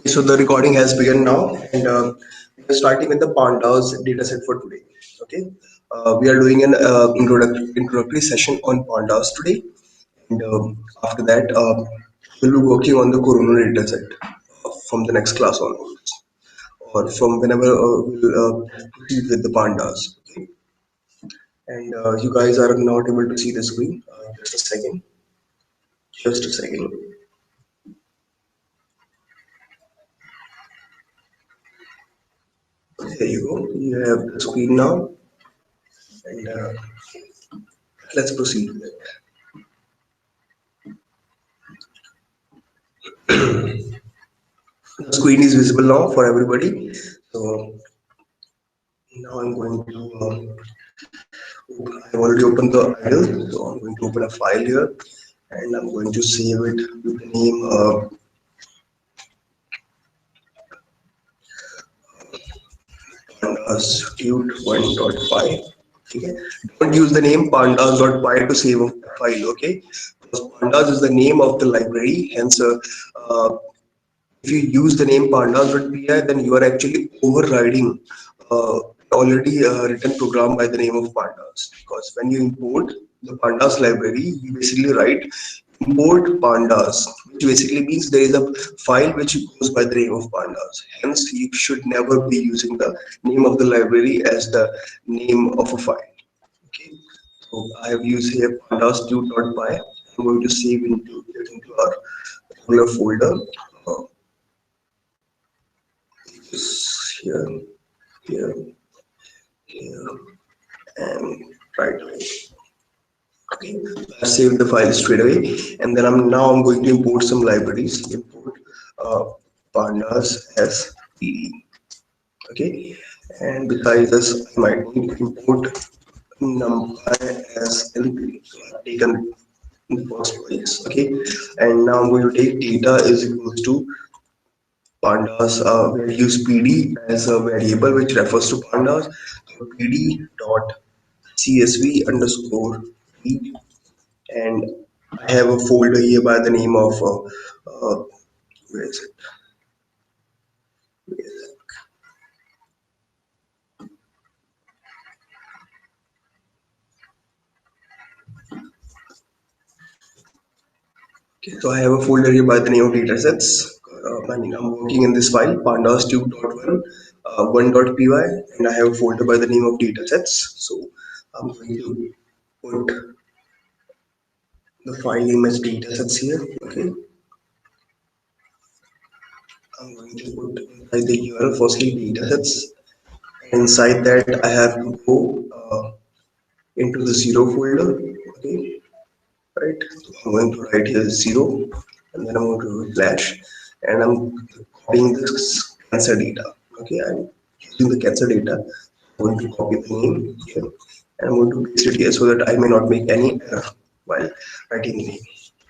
So the recording has begun now, and we are starting with the Pandas dataset for today. Okay, we are doing an introductory session on Pandas today, and after that, we'll be working on the Corona dataset from the next class onwards, or from whenever we'll proceed with the Pandas. Okay, and you guys are not able to see the screen. Just a second. Just a second. There you go. You have the screen now, and let's proceed with it. The screen is visible now for everybody. So now I'm going to, I've already opened the idle, so I'm going to open a file here and I'm going to save it with the name pandas.1.py. Okay. Don't use the name pandas.py to save a file, okay? Because pandas is the name of the library, hence if you use the name pandas.py, then you are actually overriding uh, already written program by the name of pandas. Because when you import the pandas library, you basically write import pandas, which basically means there is a file which goes by the name of pandas. Hence, you should never be using the name of the library as the name of a file. Okay, so I have used here pandas2.py. I'm going to save it into our regular folder. Uh, here, here, here, and right away. Okay, I saved the file straight away, and then I'm going to import some libraries. Import uh, pandas as pd. Okay, and besides this, I might need to import numpy as lp. So I've taken in the first place. Okay, and now I'm going to take data is equals to pandas. We use pd as a variable which refers to pandas. So pd dot csv underscore read, and I have a folder here by the name of where is it? Where is it? Okay, so I have a folder here by the name of datasets. I'm working in this file pandas2.1 1.py, and I have a folder by the name of datasets. So I'm going to put the file name as datasets here. Okay, I'm going to put inside the URL firstly datasets. Inside that, I have to go into the zero folder. Okay, right. So I'm going to write here zero, and then I'm going to slash, and I'm copying this cancer data. Okay, I'm using the cancer data. I'm going to copy the name here, and I'm going to paste it here so that I may not make any error while writing the name.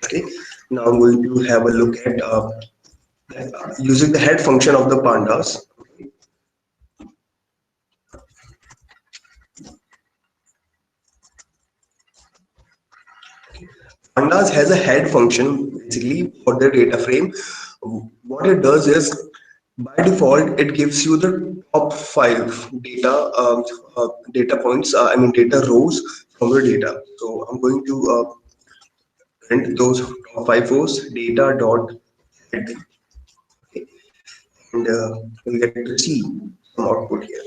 Okay, now I'm going to have a look at using the head function of the pandas. Pandas has a head function basically for the data frame. What it does is by default it gives you the top five data points. I mean data rows from your data. So I'm going to print those top five rows data dot head, okay, and we'll get to see some output here.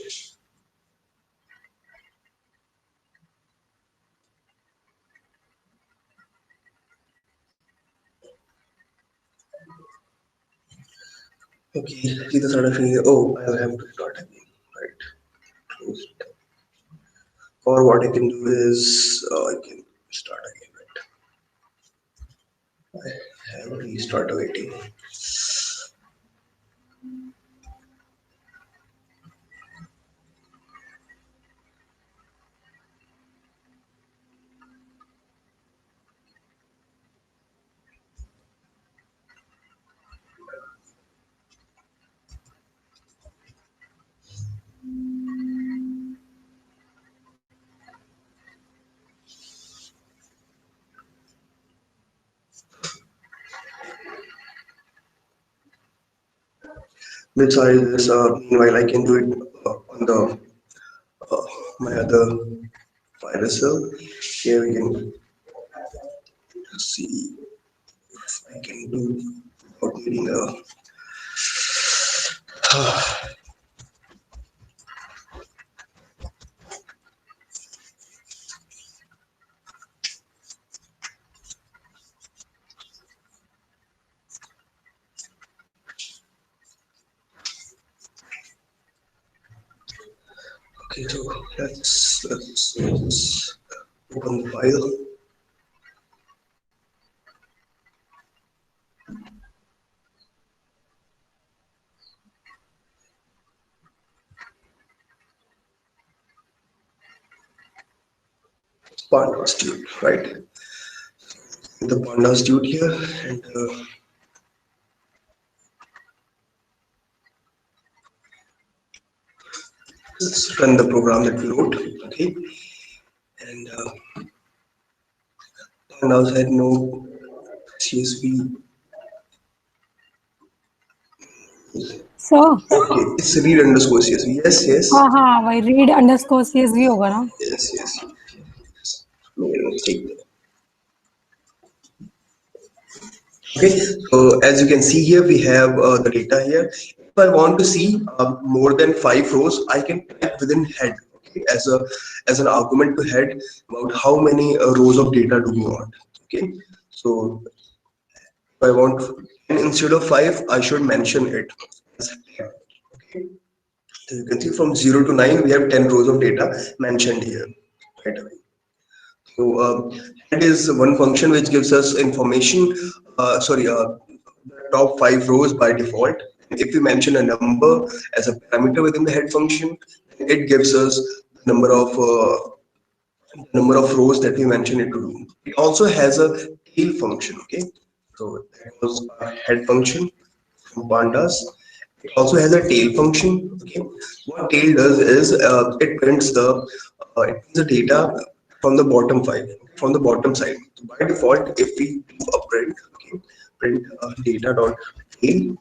Okay, see the sort of thing. Oh, I'll have to start again. Right. Close it. Or what I can do is I can start again. Right. I have restart waiting. Besides this, meanwhile I can do it on the my other file as well. Here we can see if I can do without needing a. Okay, so let's open the file. Pandas tube, right? The pandas tube here, and let's run the program that we wrote. Okay, and pandas had no CSV. Sir Okay, it's read underscore CSV. Yes, yes, हाँ हाँ वही read underscore CSV होगा ना. yes. Made a mistake there. Okay, so as you can see here, we have the data here. If I want to see more than 5 rows, I can type within head, okay, as an argument to head about how many rows of data do we want. Okay, so if I want 10 instead of 5, I should mention it as 10. Okay, so you can see from 0 to 9, we have 10 rows of data mentioned here right away. So head is one function which gives us information. The top 5 rows by default. If we mention a number as a parameter within the head function, it gives us the number of rows that we mention it to do. It also has a tail function. Okay, so that was our head function from pandas. It also has a tail function. Okay, what tail does is it prints the data from the bottom five, from the bottom side. So by default, if we do a print, okay, print data dot tail,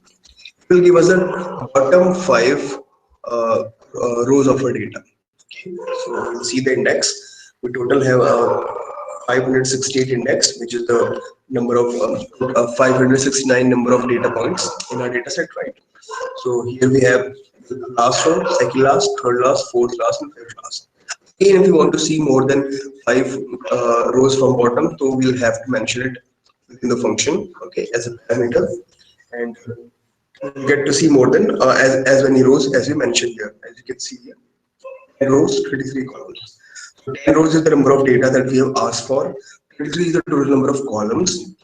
it will give us the bottom 5 rows of our data. Okay, so we'll see the index. We total have 568 index, which is the number of 569 number of data points in our data set, right? So here we have last row, second last, third last, fourth last, and fifth last. Again, if you want to see more than 5 rows from bottom, so we'll have to mention it within the function, okay, as a parameter, and we'll get to see more than as many rows as we mentioned here. As you can see here, 10 rows, 33 columns. So 10 rows is the number of data that we have asked for. 33 is the total number of columns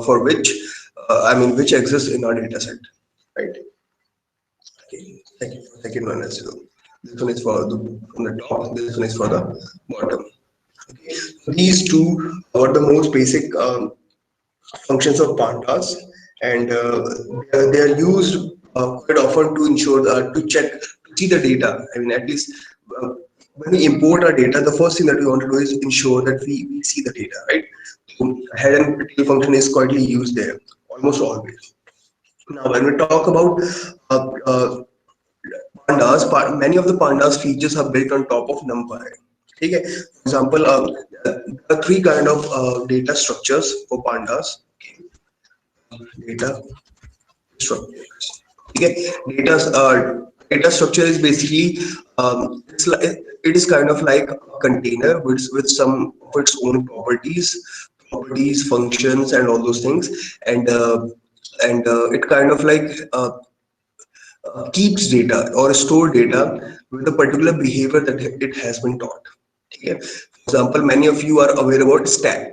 for which which exists in our data set, right? Okay, second one as well. This one is for the from the top. This one is for the bottom. Okay, so these two are the most basic functions of pandas, and they are used quite often to ensure to check to see the data. I mean, at least uh, when we import our data, the first thing that we want to do is ensure that we see the data, right? So head and tail function is quietly used there almost always. Now, when we talk about uh, uh, many of the pandas features are built on top of NumPy. Okay? For example, there are three kind of data structures for pandas. Okay? Data structures. Okay, data structure is basically it is kind of like a container with some of its own properties, functions, and all those things, and it kind of like keeps data or store data with a particular behavior that it has been taught. Okay? For example, many of you are aware about stack.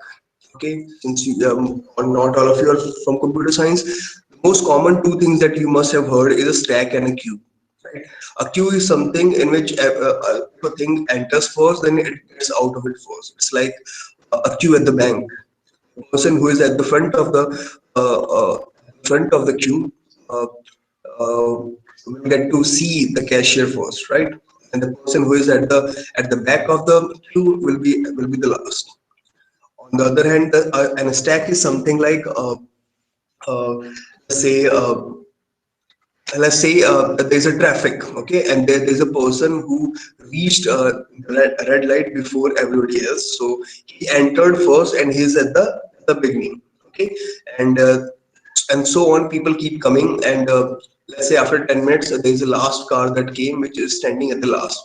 Okay, since not all of you are from computer science, the most common two things that you must have heard is a stack and a queue. Right? A queue is something in which if a thing enters first, then it gets out of it first. It's like a queue at the bank. The person who is at the front of the queue uh, will get to see the cashier first, right? And the person who is at the back of the queue will be the last. On the other hand, and a stack is something like uh, say let's say there's a traffic, okay, and there's a person who reached red light before everybody else, so he entered first and he's at the beginning, okay, and uh, and so on. People keep coming, and let's say after 10 minutes there's a last car that came which is standing at the last,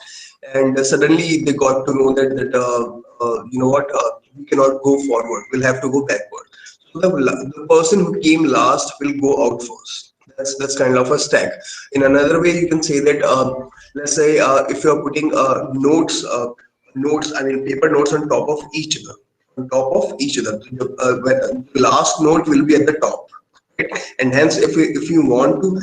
and suddenly they got to know that you know what, we cannot go forward, we'll have to go backward. So the person who came last will go out first. That's kind of a stack. In another way, you can say that let's say if you're putting notes, I mean paper notes on top of each other, on top of each other. The last note will be at the top, right? And hence, if you want to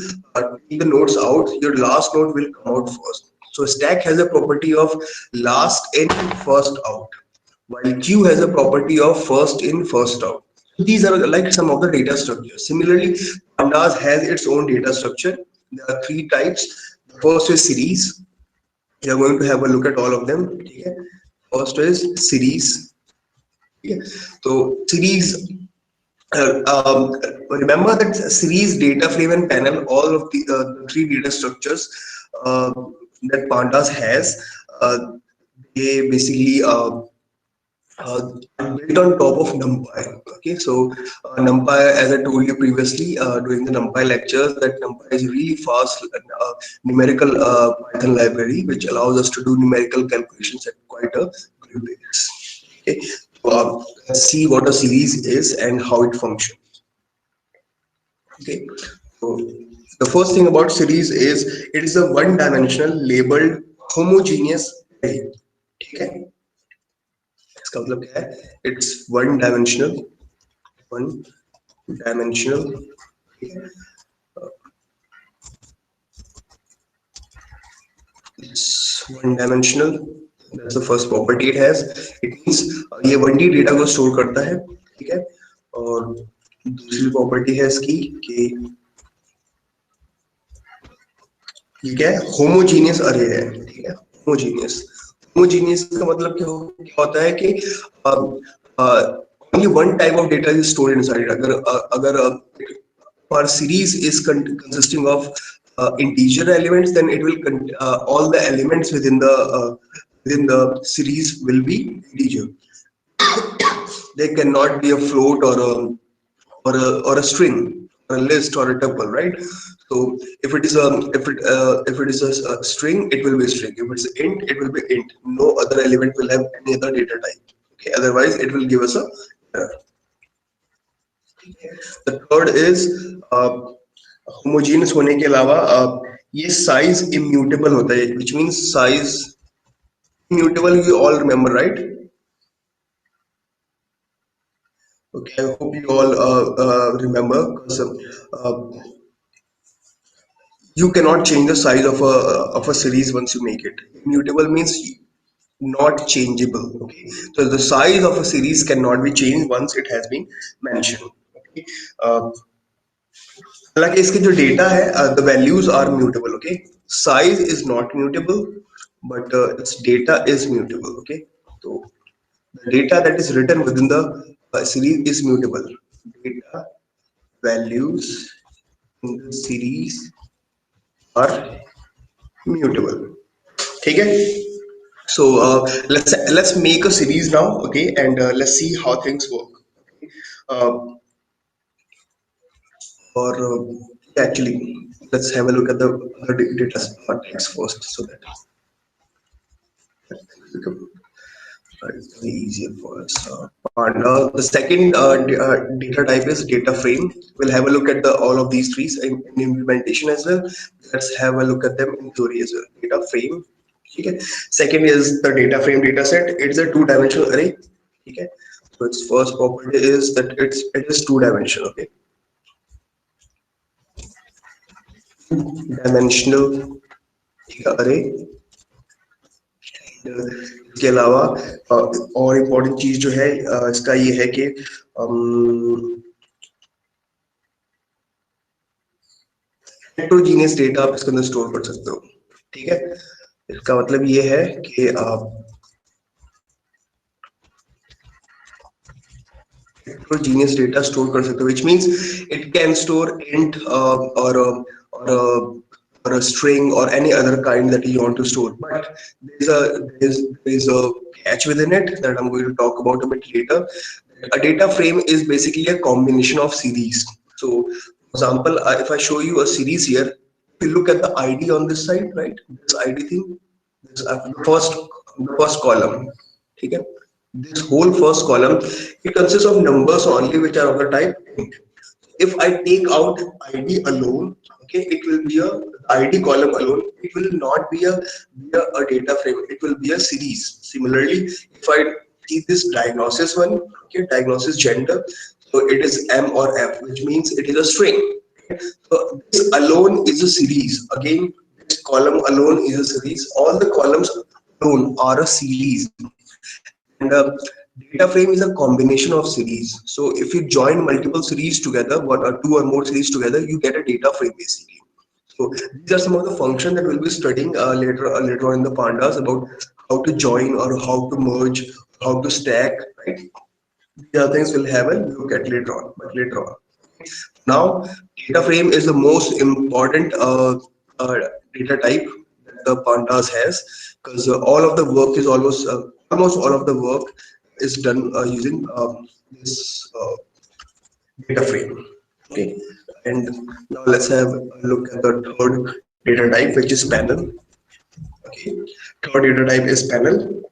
take the notes out, your last note will come out first. So stack has a property of last in, first out, while queue has a property of first in, first out. So these are like some of the data structures. Similarly, Pandas has its own data structure. There are three types. The first is series. We are going to have a look at all of them. Okay? First is series. Okay? So series. Remember that series, data frame, and panel, all of the three data structures uh, that Pandas has, they basically built on top of NumPy. Okay, so NumPy, as I told you previously during the NumPy lectures, that NumPy is really fast numerical Python library which allows us to do numerical calculations at quite a good pace. Okay, so, let's see what a series is and how it functions. Okay, so the first thing about series is it is a one-dimensional labeled homogeneous array. ठीक है, इसका मतलब क्या है? It's one dimensional, it's one dimensional. That's the first property it has. It means ये 1D data को store करता है, ठीक है, और दूसरी प्रॉपर्टी है इसकी कि ये क्या है, होमोजीनियस अरे है, ठीक है, होमोजीनियस। होमोजीनियस का मतलब क्या होता है कि only one type of data is stored inside it. अगर per series is consisting of integer elements, then it will all the elements within the series will be integer. There cannot be a float or a string or a list or a tuple, right? So if it is a string, it will be a string. If it's int, it will be int. No other element will have any other data type. Okay, otherwise it will give us a error. The third is homogeneous होने के अलावा ये size immutable होता है, which means size immutable you all remember, right? Okay, I hope you all remember, because you cannot change the size of a series once you make it. Immutable means not changeable. Okay, so the size of a series cannot be changed once it has been mentioned. Okay, हालांकि इसके जो data है, the values are mutable. Okay, size is not mutable, but its data is mutable. Okay, so the data that is written within the series is mutable. Data values in the series are mutable. ठीक है, so let's make a series now, okay, and let's see how things work. uh, or actually, let's have a look at the other data types first, so that it become very easier for us. The second data type is data frame. We'll have a look at the all of these trees in implementation as well. Let's have a look at them in theory as well. Data frame. Okay. Second is the data frame data set. It's a two-dimensional array. Okay. So its first property is that it is two-dimensional. Okay. Dimensional array. इसके अलावा और important चीज जो है इसका ये है कि हेटेरोजीनियस डेटा आप इसके अंदर स्टोर कर सकते हो, ठीक है। इसका मतलब ये है कि आप heterogeneous data store कर सकते हो, which means it can store int or or a string or any other kind that you want to store. But there's a catch within it that I'm going to talk about a bit later. A data frame is basically a combination of series. So, for example, if I show you a series here, if you look at the ID on this side, right? This ID thing, this the first column. Okay? This whole first column, it consists of numbers only which are of the type int. If I take out ID alone, okay, it will be a ID column alone. It will not be a data frame. It will be a series. Similarly, if I see this diagnosis one, okay, diagnosis gender, so it is M or F, which means it is a string. Okay? So this alone is a series. Again, this column alone is a series. All the columns alone are a series, and data frame is a combination of series. So if you join multiple series together, one or two or more series together, you get a data frame basically. So these are some of the functions that we'll be studying later on in the pandas about how to join or how to merge, how to stack, right? These are things we'll have a look at later on. Now, data frame is the most important uh, data type that the pandas has, because all of the work is almost all of the work is done using this data frame. Okay, and now let's have a look at the third data type, which is panel. Okay, third data type is panel.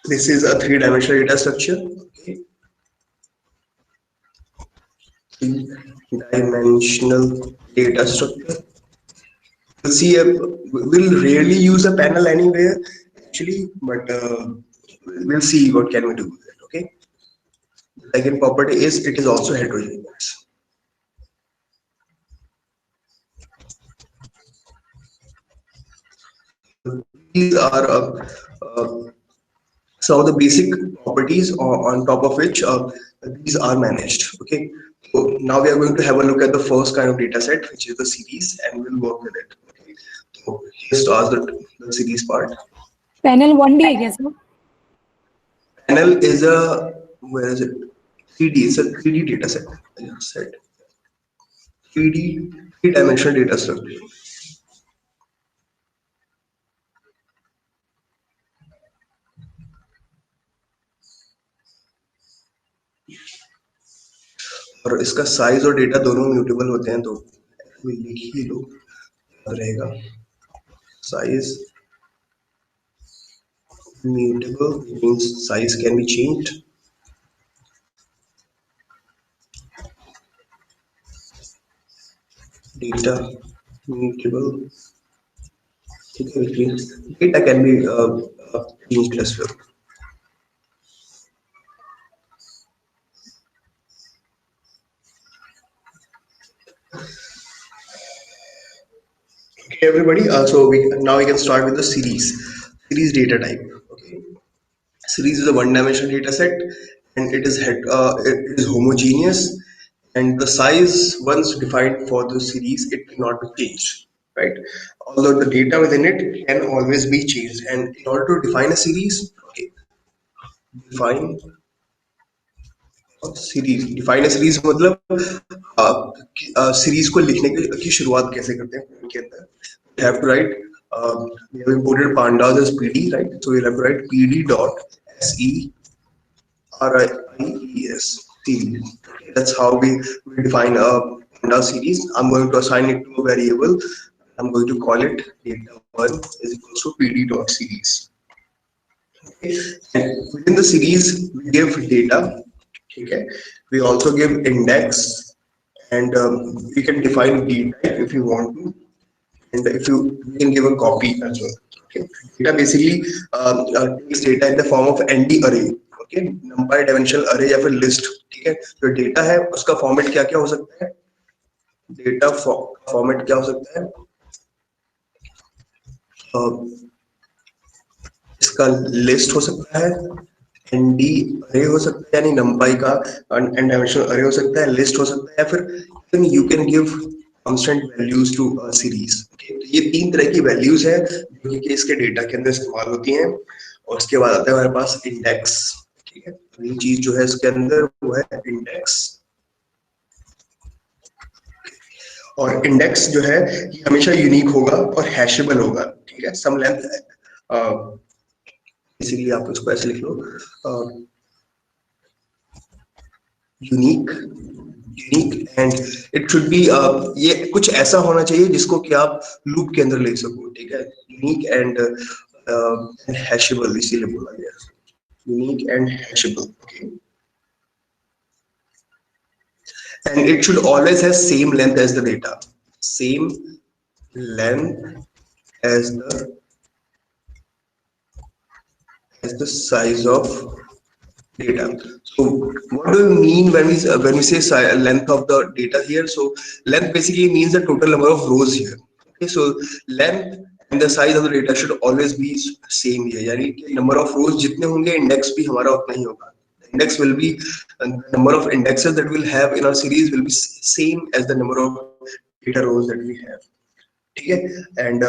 This is a three-dimensional data structure. Okay, three-dimensional data structure. We'll rarely use a panel anywhere actually, but we'll see what can we do with it. Okay. The second property is it is also heterogeneous. These are some of the basic properties on top of which these are managed. Okay. So now we are going to have a look at the first kind of data set, which is the series, and we'll work with it. Okay. So here starts the series part. Panel 1D है क्या sir? Panel is a where is it? 3D. It's a 3D data set. I just said 3D three-dimensional data structure. और इसका size और data दोनों mutable होते हैं, तो लिख ही लो, याद रहेगा. Size mutable means size can be changed. Data mutable, which means data can be changed as well. Okay, everybody. So now we can start with the series data type. Okay, series is a one-dimensional data set, and it is homogeneous, and the size once defined for the series it cannot be changed, right? Although the data within it can always be changed, and in order to define a series, okay, define define a series मतलब series को लिखने की शुरुआत कैसे करते हैं के अंदर. We have to write we have imported pandas as pd, right? So we'll have to write pd dot series series. That's how we define a panda series. I'm going to assign it to a variable. I'm going to call it data1 is equals to pd dot series. Okay. And within the series, we give data. Okay. We also give index, and we can define d type if you want to, and if you we can give a copy as well. Okay. Data basically takes data in the form of nd array. Okay, numpy dimensional array या फिर list. ठीक है, जो data है उसका format क्या क्या हो सकता है, data format क्या हो सकता है, इसका list हो सकता है, nd array हो सकता है यानी numpy का n dimensional array हो सकता है, list हो सकता है, या फिर even you can give constant values to a series. Okay, तो ये तीन तरह की values है जो कि इसके data के अंदर इस्तेमाल होती हैं. और उसके बाद आता है हमारे पास index. ठीक है, अगली चीज जो है इसके अंदर वो है index. और इंडेक्स जो है ये हमेशा यूनिक होगा और हैशेबल होगा, ठीक है। सम लेंथ, इसीलिए आप इसको ऐसे लिख लो, unique, unique and it should be, ये कुछ ऐसा होना चाहिए जिसको कि आप लूप के अंदर ले सको, ठीक है। यूनिक एंड हैशेबल, इसीलिए बोला गया, unique and hashable, okay. And it should always have same length as the data, same length as the size of data. So what do we mean when we say length of the data here? So length basically means the total number of rows here. Okay, so length and the size of the data should always be same here. यानी कि number of rows जितने होंगे, index भी हमारा उतना ही होगा. Index will be, the number of indexes that we'll have in our series will be same as the number of data rows that we have. Okay, and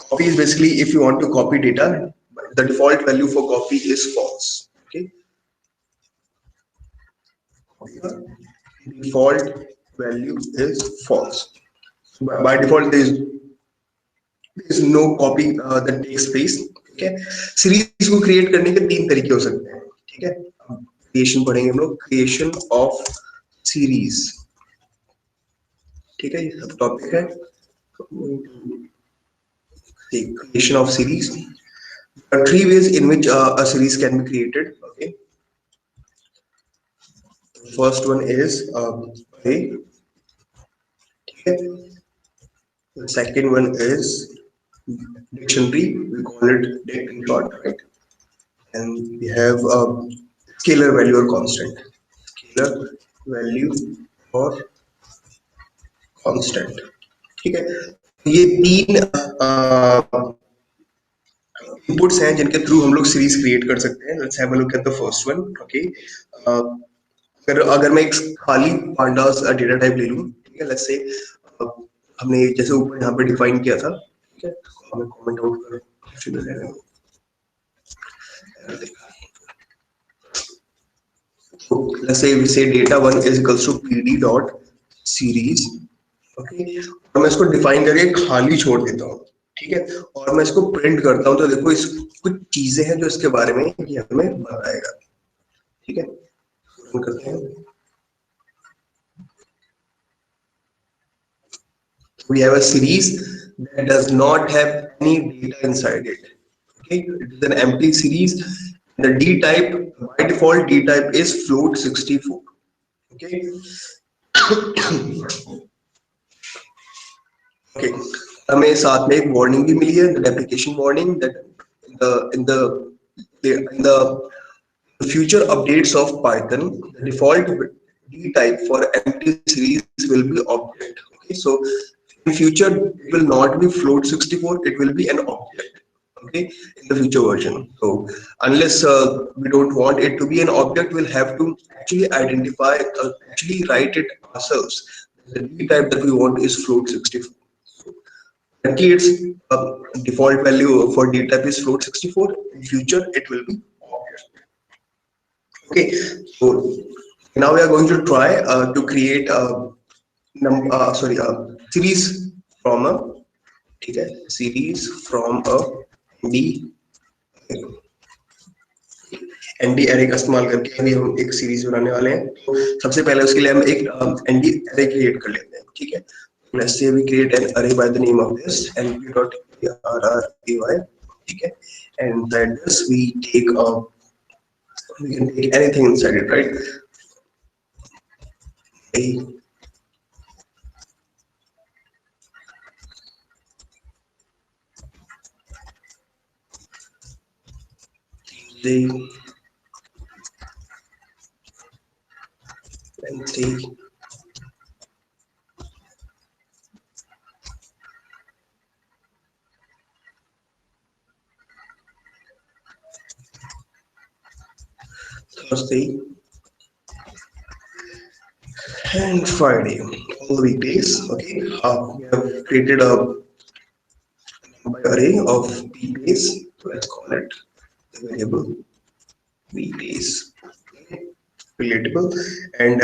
copy is basically if you want to copy data, the default value for copy is false. Okay, default value is false. So by default there is no copy that takes place. Okay, series को create करने के तीन तरीके हो सकते हैं, ठीक है। क्रिएशन पढ़ेंगे हम लोग, क्रिएशन ऑफ सीरीज, ठीक है, ये सब टॉपिक है। Creation of series. There are three ways in which a series can be created. Okay, the first one is array. Okay. The second one is dictionary. We call it dict in short, right? And we have scalar value or constant. Scalar value or constant. ठीक है, ये तीन inputs हैं जिनके through हम लोग series create कर सकते हैं. Let's have a look at the first one. Okay, अगर मैं एक खाली pandas डेटा टाइप ले लूं, ठीक है, let's say हमने जैसे ऊपर यहाँ पे डिफाइन किया था, ठीक है, हमें कमेंट आउट कर, so let's say we say data1 is equals to pd dot series. Okay, और मैं इसको डिफाइन करके खाली छोड़ देता हूँ, ठीक है, और मैं इसको प्रिंट करता हूँ, तो देखो इस कुछ चीजें हैं जो इसके बारे में ये हमें बताएगा, ठीक है। रन करते हैं, we have a series that does not have any data inside it. Okay, it is an empty series. The d type, by default d type is float 64. Okay. Okay, हमें साथ में एक वार्निंग भी मिली है, application warning, that in the future updates of Python, the default d type for empty series will be object. Okay, so in future it will not be float 64, it will be an object. Okay, in the future version. So unless we don't want it to be an object, we'll have to actually identify, actually write it ourselves. The d type that we want is float 64. Currently its default value for d type is float 64. In future it will be object. Okay, so now we are going to try to create a series from a, ठीक है, series from a nd array का इस्तेमाल करके अभी हम एक series बनाने वाले हैं। तो सबसे पहले उसके लिए हम एक nd array क्रिएट कर लेते हैं, ठीक है। Let's say we create an array by the name of this np.array, ठीक है, and that this we can take anything inside it, right? Wednesday, Thursday, and Friday, all the weekdays. Okay, we have created a array of weekdays. So let's call it the variable weekdays. Okay. relatable. And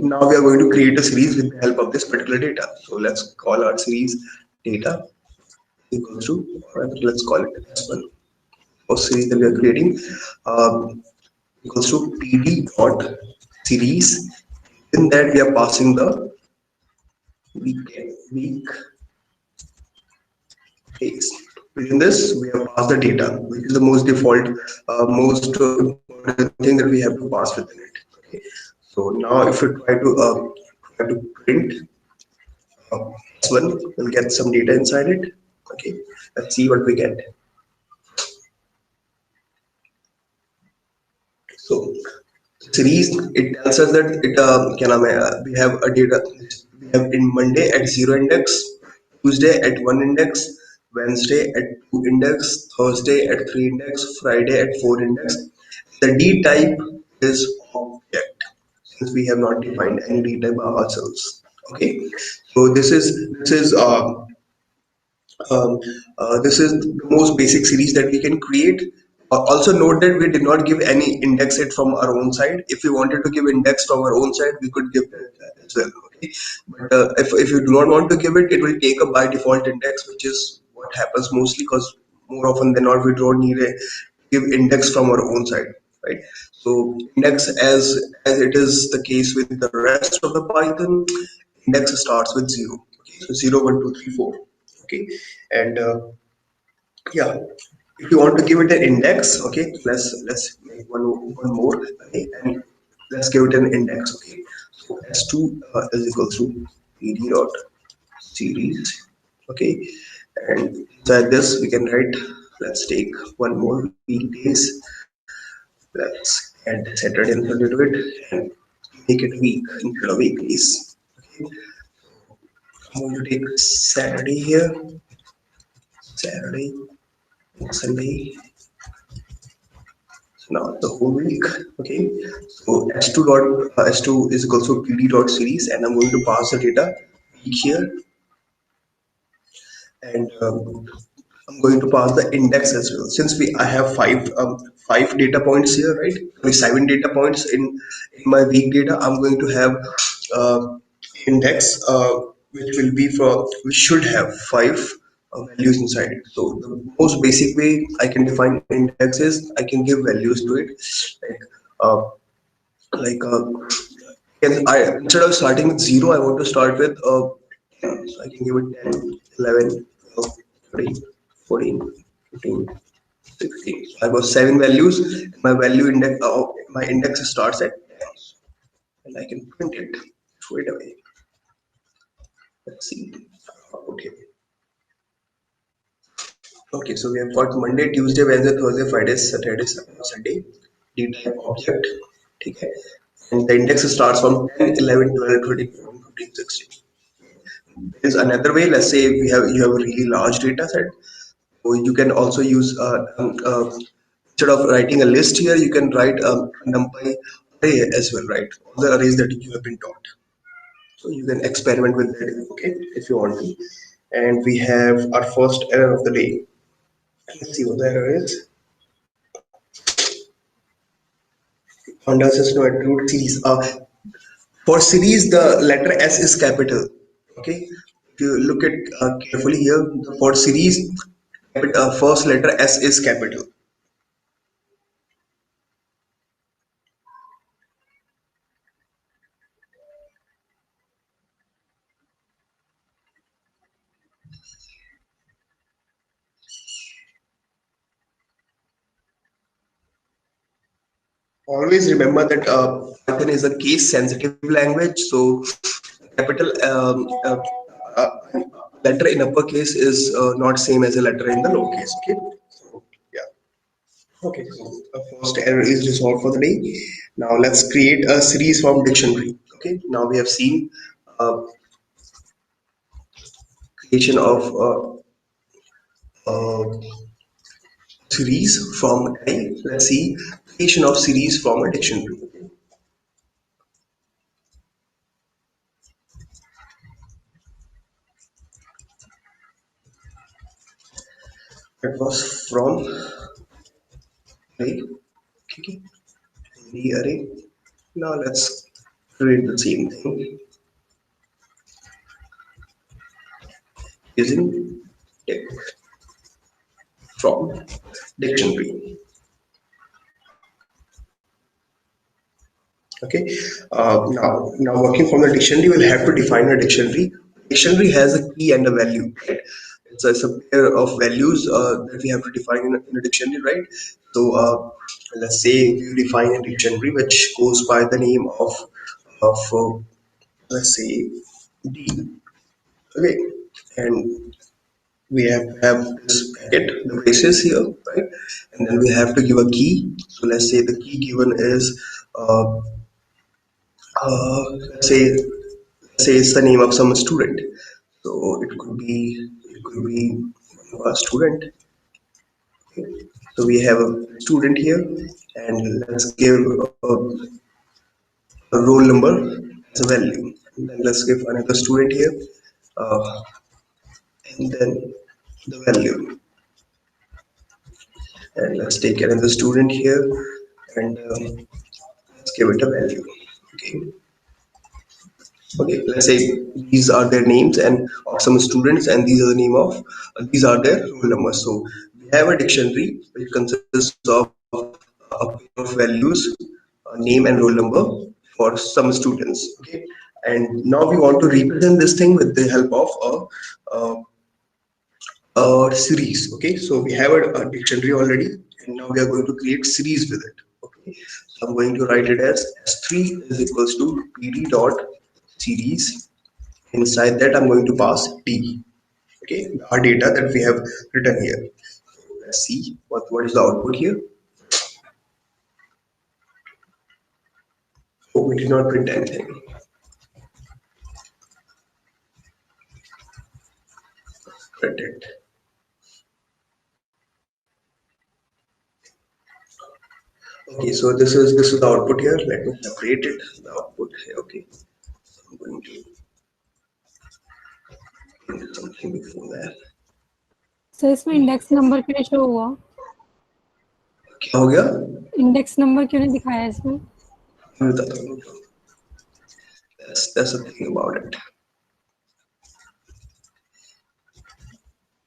now we are going to create a series with the help of this particular data. So let's call our series data equals to, or let's call it S1. First series that we are creating equals to pd dot series. In that we are passing the week days. Within this, we have passed the data, which is the most default, most important thing that we have to pass within it. Okay. So now, if we try to print uh, S1, we'll get some data inside it. Okay. Let's see what we get. So series, it tells us that we have a data, we have in Monday at 0 index, Tuesday at 1 index, Wednesday at 2 index, Thursday at 3 index, Friday at 4 index. The d type is object, since we have not defined any d type ourselves. Okay, so um, this is the most basic series that we can create. Also note that we did not give any index it from our own side. If we wanted to give index from our own side, we could give that as well. Okay, but if you do not want to give it, it will take a by default index, which is what happens mostly, because more often than not we don't need a give index from our own side, right? So index, as it is the case with the rest of the Python, index starts with 0. Okay, so 0, 1, 2, 3, 4. Okay, and yeah, if you want to give it an index, okay, let's make one more. Okay, and let's give it an index. Okay, so s2 is equals to pd dot series. Okay, and inside this we can write, let's take one more weekdays, let's add Saturday into it and make it week instead of weekdays. Okay, I'm going to take Saturday here, Saturday, Sunday, now the whole week. Okay, so s2 is equals to pd dot series, and I'm going to pass the data week here, and I'm going to pass the index as well. Since I have five data points here, right? Sorry, 7 data points in my week data. I'm going to have uh, index, which should have five values inside it. So the most basic way I can define index is I can give values to it, like uh, like instead of starting with 0, I want to start with 10. So I can give it 10, 11, 12, 13, 14, 15, 16. So I got 7 values. My index starts at 10, and I can print it straight away. Let's see. Okay. Okay, so we have got Monday, Tuesday, Wednesday, Thursday, Friday, Saturday, Sunday, D type object. Okay. And the index starts from 10, 11, 12, 13, 14, 15, 16. There's another way. Let's say you have a really large data set, so you can also use instead of writing a list here, you can write a numpy array as well, right? All the arrays that you have been taught. So you can experiment with that, okay, if you want to. And we have our first error of the day. Let's see what the error is. Pandas is no attribute series. For series, the letter S is capital. Okay, if you look at carefully here, for series, first letter S is capital. Always remember that Python is a case sensitive language, so capital uh, letter in uppercase is not same as a letter in the lowercase. Okay, so yeah. Okay, so the first error is resolved for the day. Now let's create a series from dictionary. Okay, now we have seen uh, creation of series from array. Let's see creation of series from a dictionary. That was from array. Okay, the array. Now let's read the same thing using text from dictionary. Okay. Now working from the dictionary, we'll have to define a dictionary. Dictionary has a key and a value, right? It's a pair of values that we have to define in a dictionary, right? So let's say we define a dictionary which goes by the name of let's say D. Okay, and we have to have this packet, the braces here, right? And then we have to give a key. So let's say the key given is uh, let's say it's the name of some student. So it could be a student. Okay. So we have a student here, and let's give a roll number as a value. And then let's give another student here, uh, and then the value. And let's take another student here, and let's give it a value. Okay. Okay, let's say these are their names and of some students, and these are the name of these are their roll numbers. So we have a dictionary which consists of a pair of values, name and roll number for some students. Okay, and now we want to represent this thing with the help of a series. Okay, so we have a dictionary already, and now we are going to create series with it. Okay, so I'm going to write it as s3 is equals to pd dot series. Inside that, I'm going to pass D. Okay, our data that we have written here. Let's see what is the output here. Oh, we did not print anything. Print it. Okay, so this is the output here. Let me separate it. The output here. Okay, so I'm going to print something before that. Sir इसमें index number क्यों show हुआ? क्या हो गया? Index number क्यों नहीं दिखाया इसमें? मैं बताता हूँ. That's the thing about it.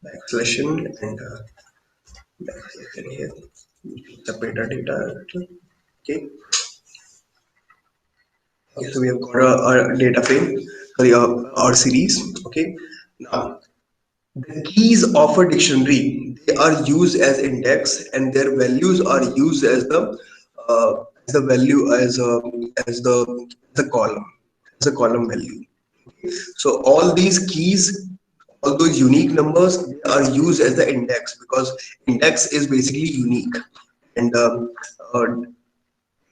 Backslash in and backslash in here. Separate our data. Okay. Okay, so we have got our data frame, sorry, our series. Okay, now the keys of a dictionary, they are used as index, and their values are used as the value as the column, as a column value. So all these keys, all those unique numbers, they are used as the index because index is basically unique, and uh,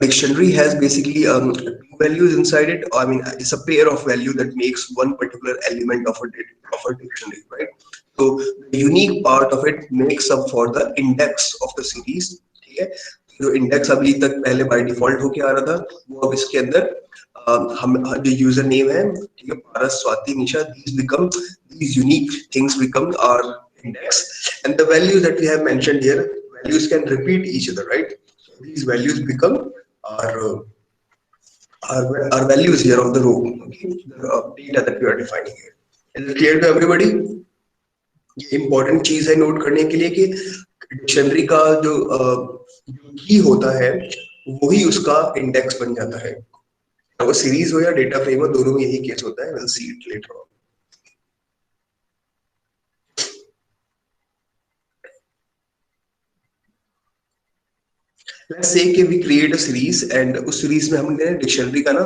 dictionary has basically two values inside it. I mean, it's a pair of value that makes one particular element of a dictionary, right? So the unique part of it makes up for the index of the series. ठीक है, जो index अभी तक पहले by default होके आ रहा था, वो अब इसके अंदर हम जो यूजर नेम है, ठीक है, पारस, स्वाति, निशा, these unique things become our index, and the values that we have mentioned here, values can repeat each other, right? So these values become our our values here of the row, okay, the data that we are defining here. Is it clear to everybody? ये important चीज है note करने के लिए कि dictionary का जो की होता है वही उसका इंडेक्स बन जाता है. वो सीरीज हो या डेटा फ्रेम हो, दोनों में यही केस होता है. we'll see it later on. Let's say कि we create a series and उस सीरीज में हमने डिक्शनरी का ना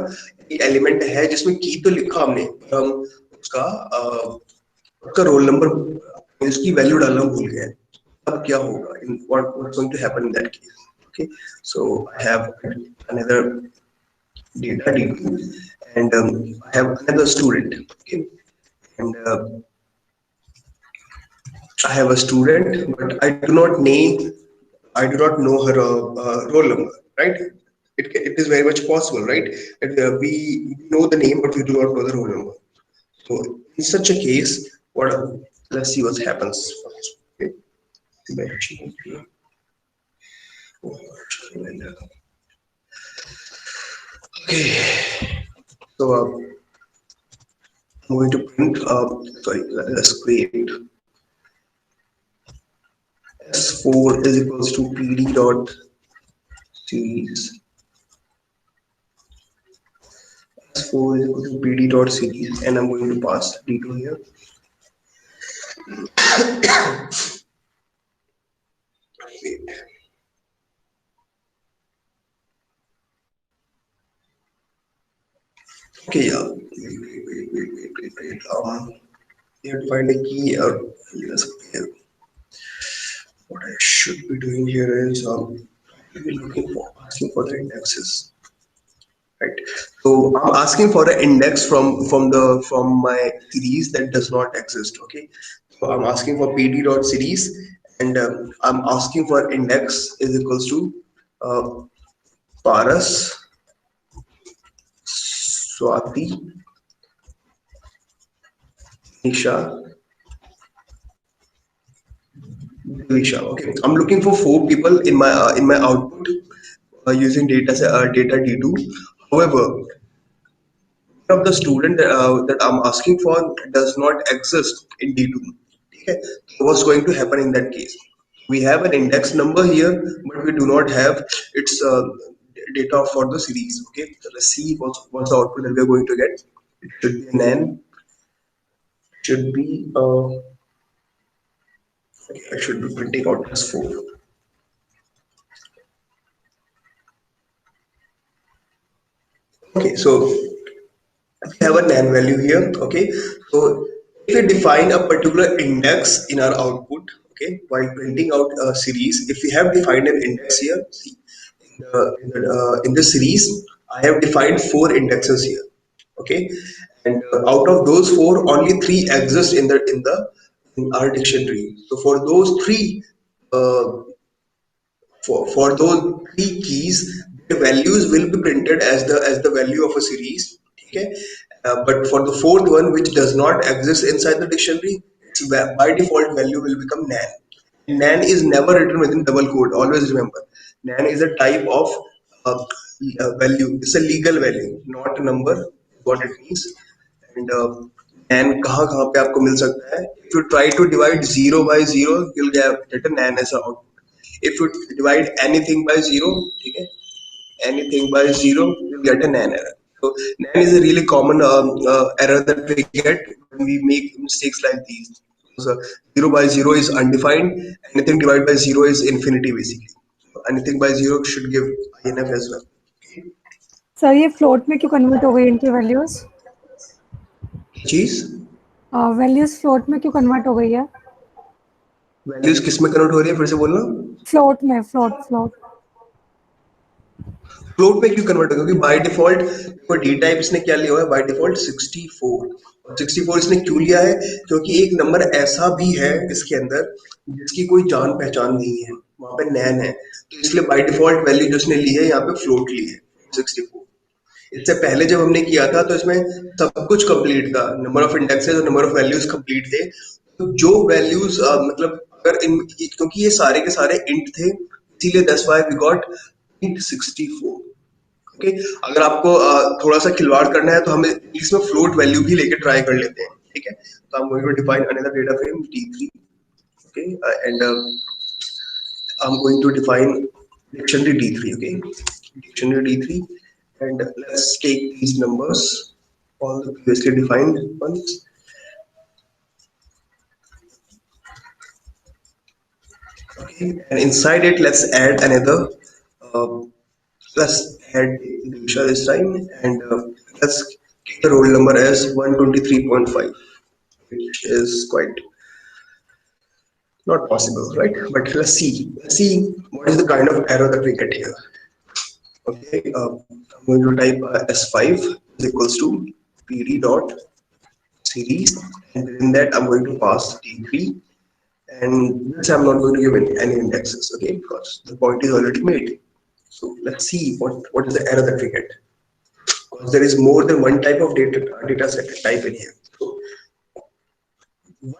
एक एलिमेंट है जिसमें की तो लिखा हमने, पर हम उसका उसका रोल नंबर उसकी वैल्यू डालना भूल गए. अब क्या होगा? In what's going to happen in that case? Okay, so I have another data D2, and I have another student. Okay, and I have a student, but I do not know her roll number, right? It is very much possible, right? That we know the name, but we do not know the roll number. So in such a case, what? Let's see what happens first. Okay. Okay, so I'm going to print. Sorry, let's create S4 is equals to PD dot series. S4 is equal to PD dot series, and I'm going to pass D2 here. Wait. Okay, yeah. Wait. You have to find a key or yes, okay. What I should be doing here is be looking for asking for the indexes, right? So I'm asking for an index from my series that does not exist. Okay, so I'm asking for pd dot series, and I'm asking for index is equals to uh, Paras, Swati, Nisha, Devisha. Okay, I'm looking for four people in my output using data D2. However, of the student that I'm asking for does not exist in D2. Okay. So what's going to happen in that case? We have an index number here, but we do not have its data for the series. Okay, so let's see what's the output that we're going to get. It should be an N, should be okay, I should be printing out as 4. Okay, so we have a nan value here. Okay, so if we define a particular index in our output, okay, while printing out a series, if we have defined an index here, see, in the series I have defined 4 indexes here. Okay, and out of those 4, only 3 exist in our dictionary. So for those 3 uh, for those 3 keys, the values will be printed as the value of a series. Okay, but for the fourth one, which does not exist inside the dictionary, its by default value will become nan. Nan is never written within double quote. Always remember, nan is a type of uh, value. It's a legal value, not a number. What it means. And nan कहाँ कहाँ पे आपको मिल सकता है? If you try to divide 0 by 0, you'll get a nan as a output. If you divide anything by 0, okay, anything by 0, you'll get a nan error. So nan is a really common error that we get when we make mistakes like these. So 0 by 0 is undefined. Anything divided by 0 is infinity basically. So anything by 0 should give INF as well. Sir ये float में क्यों convert हो गई इनकी values? चीज values float में क्यों convert हो गई है? वैल्यूज किस में कन्वर्ट हो रही है, फिर से बोलना. फ्लोट में, फ्लोट. फ्लोट में क्यों कन्वर्ट होगा? क्योंकि बाय डिफॉल्ट देखो डी टाइप इसने क्या लिया हुआ है बाय डिफॉल्ट 64. और 64 इसने क्यों लिया है? क्योंकि एक नंबर ऐसा भी है इसके अंदर जिसकी कोई जान पहचान नहीं है, वहां पे नैन है, तो इसलिए बाय डिफॉल्ट वैल्यू जो उसने ली है यहाँ पे फ्लोट ली है 64. इससे पहले जब हमने किया था तो इसमें सब कुछ कंप्लीट था, नंबर ऑफ इंडेक्सेस और नंबर ऑफ वैल्यूज कंप्लीट थे. तो जो वैल्यूज मतलब अगर इन, क्योंकि ये सारे के सारे इंट थे, इसीलिए that's why we got int 64. Okay, अगर आपको थोड़ा सा खिलवाड़ करना है तो हम इसमें फ्लोट वैल्यू भी लेके ट्राई कर लेते हैं. ठीक है, तो I'm going to define another data frame D3. Okay, and I'm going to define dictionary D3. Okay, dictionary D3, and let's take these numbers, all the previously defined ones. Okay, and inside it, let's add another. Uh, let's add Disha this time, and let's keep the roll number as 123.5, which is quite not possible, right? But let's see. Let's see what is the kind of error that we get here. Okay, I'm going to type S5 is equals to PD dot series, and within that I'm going to pass D3, and this I'm not going to give any indexes, okay, because the point is already made. So let's see what is the error that we get, because there is more than one type of data set type in here. So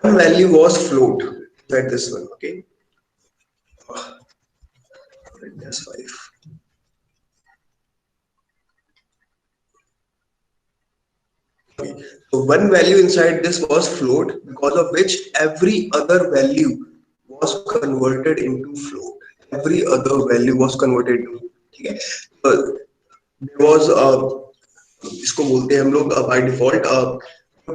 one value was float, that this one, okay. That's 5. Okay. So one value inside this was float, because of which every other value was converted into float. Every other value was converted into. ठीक है. So there was इसको बोलते हैं हम लोग by default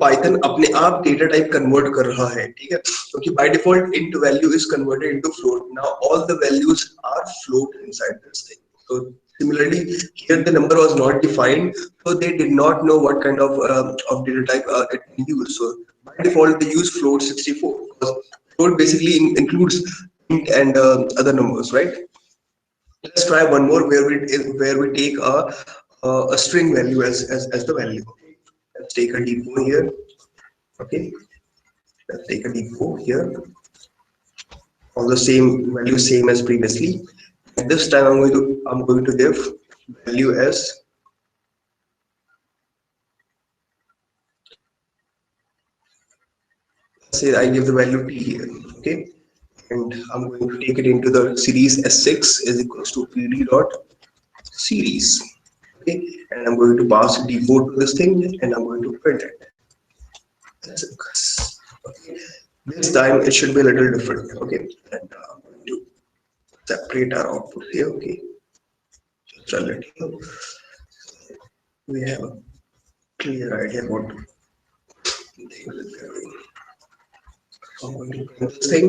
Python अपने आप data type convert कर रहा है. ठीक है, क्योंकि by default int value is converted into float. Now all the values are float inside this thing. So similarly here the number was not defined, so they did not know what kind of data type it can use. So by default they use float 64, because float basically includes int and other numbers, right? Let's try one more where we take a string value as the value. Let's take a d4 here. Okay, let's take a d4 here. All the same value, same as previously. And this time I'm going to give value as, say I give the value t here. Okay, and I'm going to take it into the series s6 is equals to pd dot series. Okay, and I'm going to pass d4 to this thing, and I'm going to print it. Okay. This time it should be a little different. Okay, and I'm going to separate our output here. Okay, just a little. We have a clear idea what things is doing. I'm going to print this thing.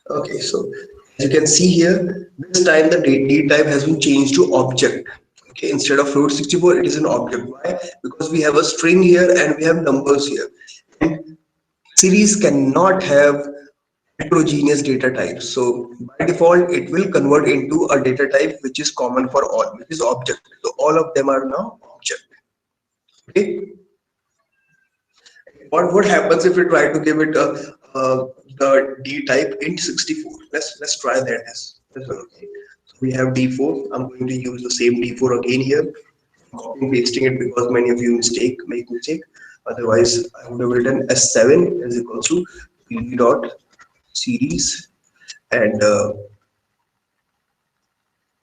Okay, so as you can see here, this time the date type has been changed to object. Okay, instead of float 64, it is an object. Why? Because we have a string here and we have numbers here. And series cannot have heterogeneous data types. So by default, it will convert into a data type which is common for all, which is object. So all of them are now object. Okay. What happens if we try to give it the D type int 64? Let's try that as well. Okay. So we have D4. I'm going to use the same D4 again here. Copy and pasting it because many of you make mistake. Otherwise, I would have written S7 is equal to pd dot series and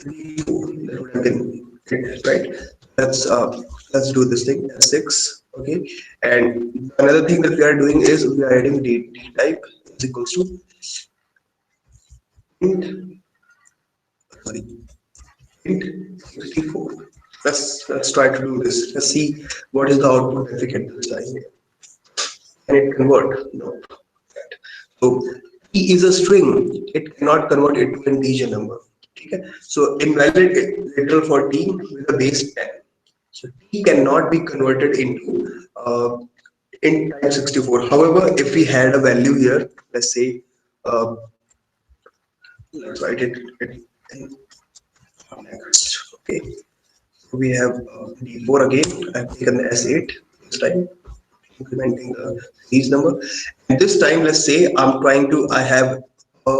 D4. That would have been it, right? Let's do this thing S6. Okay, and another thing that we are doing is we are adding d type is equals to int, sorry, int 64. Let's try to do this. Let's see what is the output that we get this time. Can it convert? No. So t is a string. It cannot convert it to an integer number. Okay. So invalid literal for t with a base 10. So t cannot be converted into int type 64. However, if we had a value here, let's say, uh, let's write it next. Okay, so we have d4 again. I've taken the s8 this time, implementing these number. And this time, let's say I have a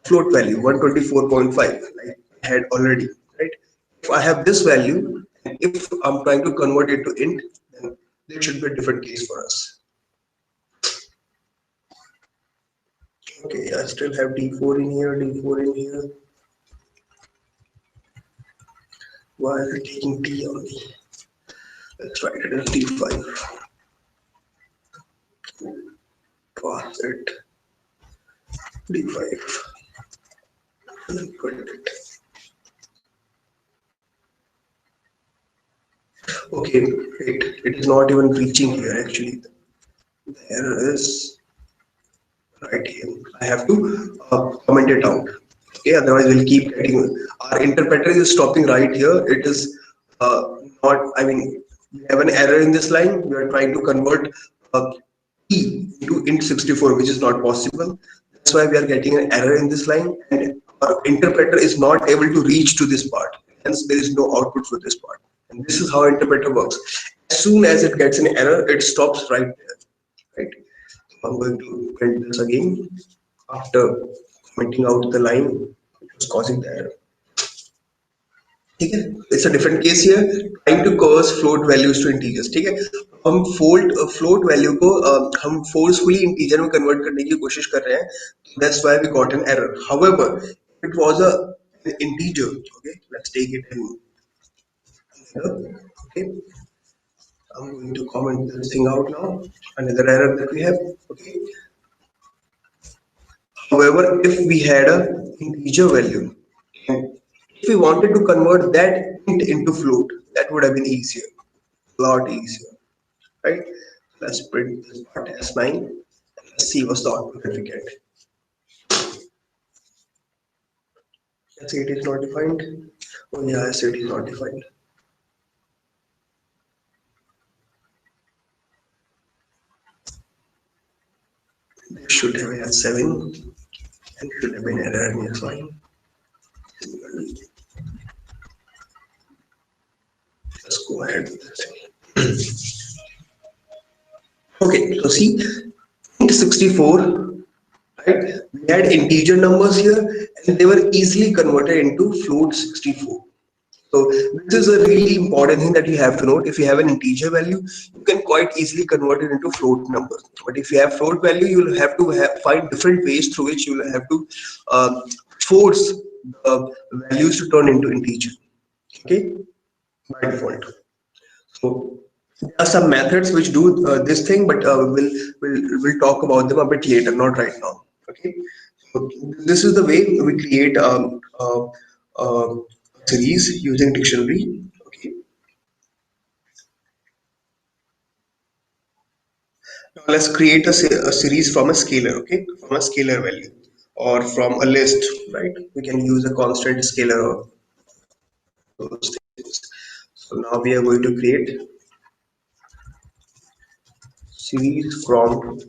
float value 124.5, like I had already, right? If I have this value, and if I'm trying to convert it to int, then it should be a different case for us. Okay, I still have d4 in here, d4 in here. Why are you taking t only? Let's write it as d5. Pass it d5. And put it. Okay, it is not even reaching here actually. The error is right here. I have to comment it out. Okay, otherwise we'll keep getting. Our interpreter is stopping right here. It is not. I mean, we have an error in this line. We are trying to convert t into int 64, which is not possible. That's why we are getting an error in this line, and our interpreter is not able to reach to this part. Hence, there is no output for this part. And this is how interpreter works. As soon as it gets an error, it stops right there. Right. I'm going to print this again after commenting out the line which was causing the error. Okay. It's a different case here, trying to cause float values to integers. ठीक है, हम float value को हम forcefully integer में convert करने की कोशिश कर रहे हैं. That's why we got an error. However, it was an integer. Okay, let's take it in. Okay, I'm going to comment this thing out now. Another error that we have. Okay. However, if we had a integer value, and if we wanted to convert that int into float, that would have been easier, a lot easier, right? Let's print this part as 9. And let's see what's the output that we get. Let's say it is not defined. Oh yeah, yes, it is not defined. This should have had 7 and should have been error in this line. Let's go ahead with this. Okay, so see, int 64, right? We had integer numbers here and they were easily converted into float 64. So this is a really important thing that you have to note. If you have an integer value, you can quite easily convert it into float number. But if you have float value, you will have to find different ways through which you will have to force the values to turn into integer. Okay, by default. So there are some methods which do this thing, but we'll talk about them a bit later, not right now. Okay. So this is the way we create series using dictionary. Okay. Now let's create a series from a scalar. Okay, from a scalar value or from a list. Right. We can use a constant scalar or those things. So now we are going to create series from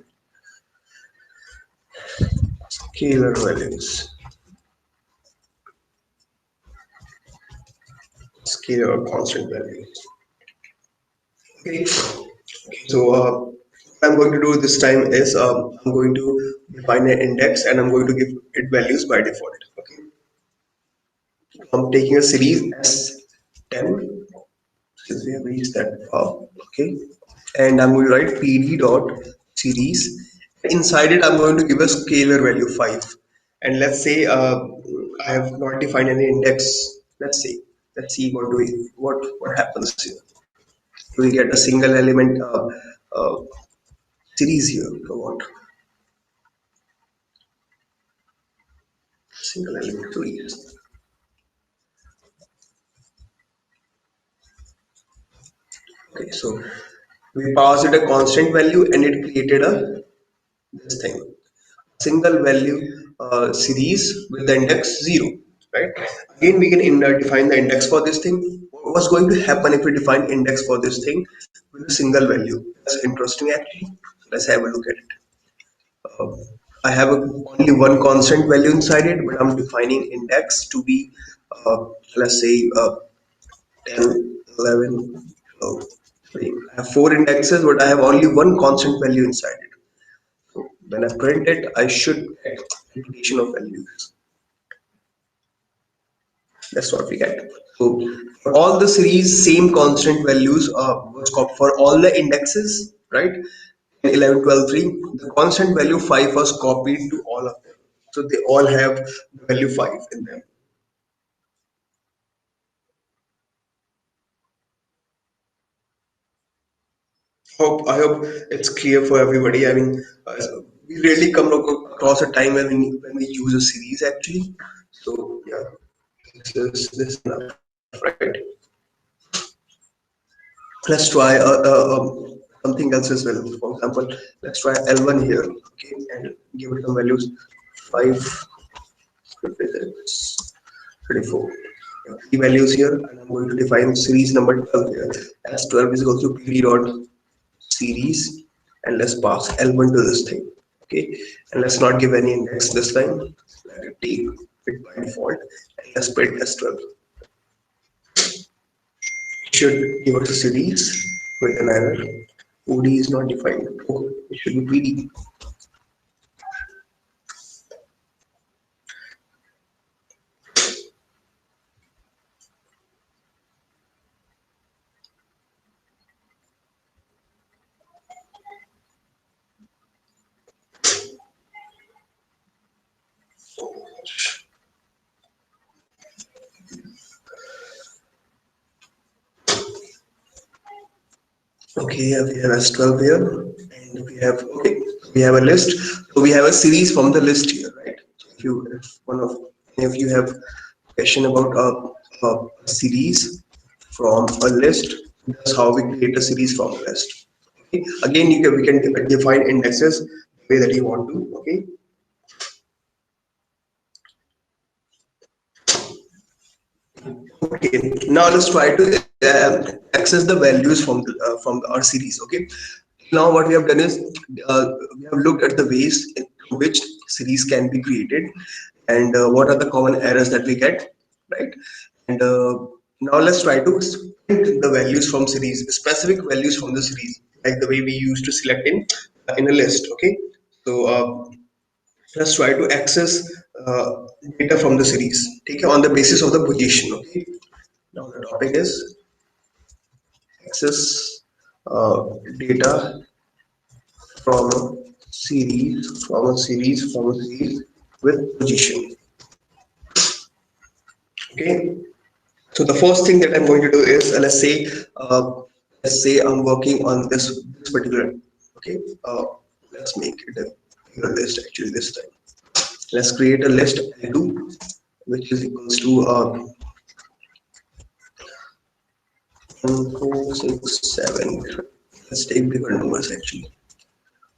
scalar values. Scalar or constant values. Okay, so what I'm going to do this time is I'm going to define an index and I'm going to give it values by default. Okay, I'm taking a series S10 since we have reached that far. Okay, and I'm going to write pd dot series. Inside it, I'm going to give a scalar value 5. And let's say I have not defined any index. Let's see what happens here. We get a single element uh, series here. What single element series? Okay, so we passed it a constant value and it created a this thing single value series with the index 0, right? Again, we can define the index for this thing. What's going to happen if we define index for this thing with a single value? That's interesting actually. Let's have a look at it. uh, I have only one constant value inside it, but I'm defining index to be, uh, let's say, 10, 11, 12, 13. I have 4 indexes, but I have only one constant value inside it. So when I print it, I should get multiplication of values. That's what we get. So for all the series, same constant values was copied for all the indexes, right? 11, 12, 3. The constant value 5 was copied to all of them. So they all have the value 5 in them. I hope it's clear for everybody. I mean, we rarely come across a time when we use a series actually. So yeah, this is enough, right? Let's try something else as well. For example, let's try L1 here, okay, and give it some values 5, 34. Three values here, and I'm going to define series number 12 here. As 12 is equal to pd dot series, and let's pass L1 to this thing. Okay, and let's not give any index this time. Let it take it by default, and let's print S12. It should give us a series with an error. OD is not defined. Oh, it should be PD. Okay, we have S12 here, and we have, okay, we have a list. So we have a series from the list here, right? If one of any of you have question about a series from a list, that's how we create a series from a list. Okay. Again, we can define indexes the way that you want to. Okay. Okay. Now let's try to access the values from our series. Okay. Now what we have done is we have looked at the ways in which series can be created, and what are the common errors that we get, right? And now let's try to print the values from series, specific values from the series, like the way we used to select in a list. Okay, so let's try to access uh, data from the series. Okay, on the basis of the position. Okay, now the topic is access data from a series with position. Okay, so the first thing that I'm going to do is let's say I'm working on this particular. Okay, let's make it a bigger list actually this time. Let's create a list L2, which is equals to 1, 4, 6, 7. Let's take bigger numbers actually.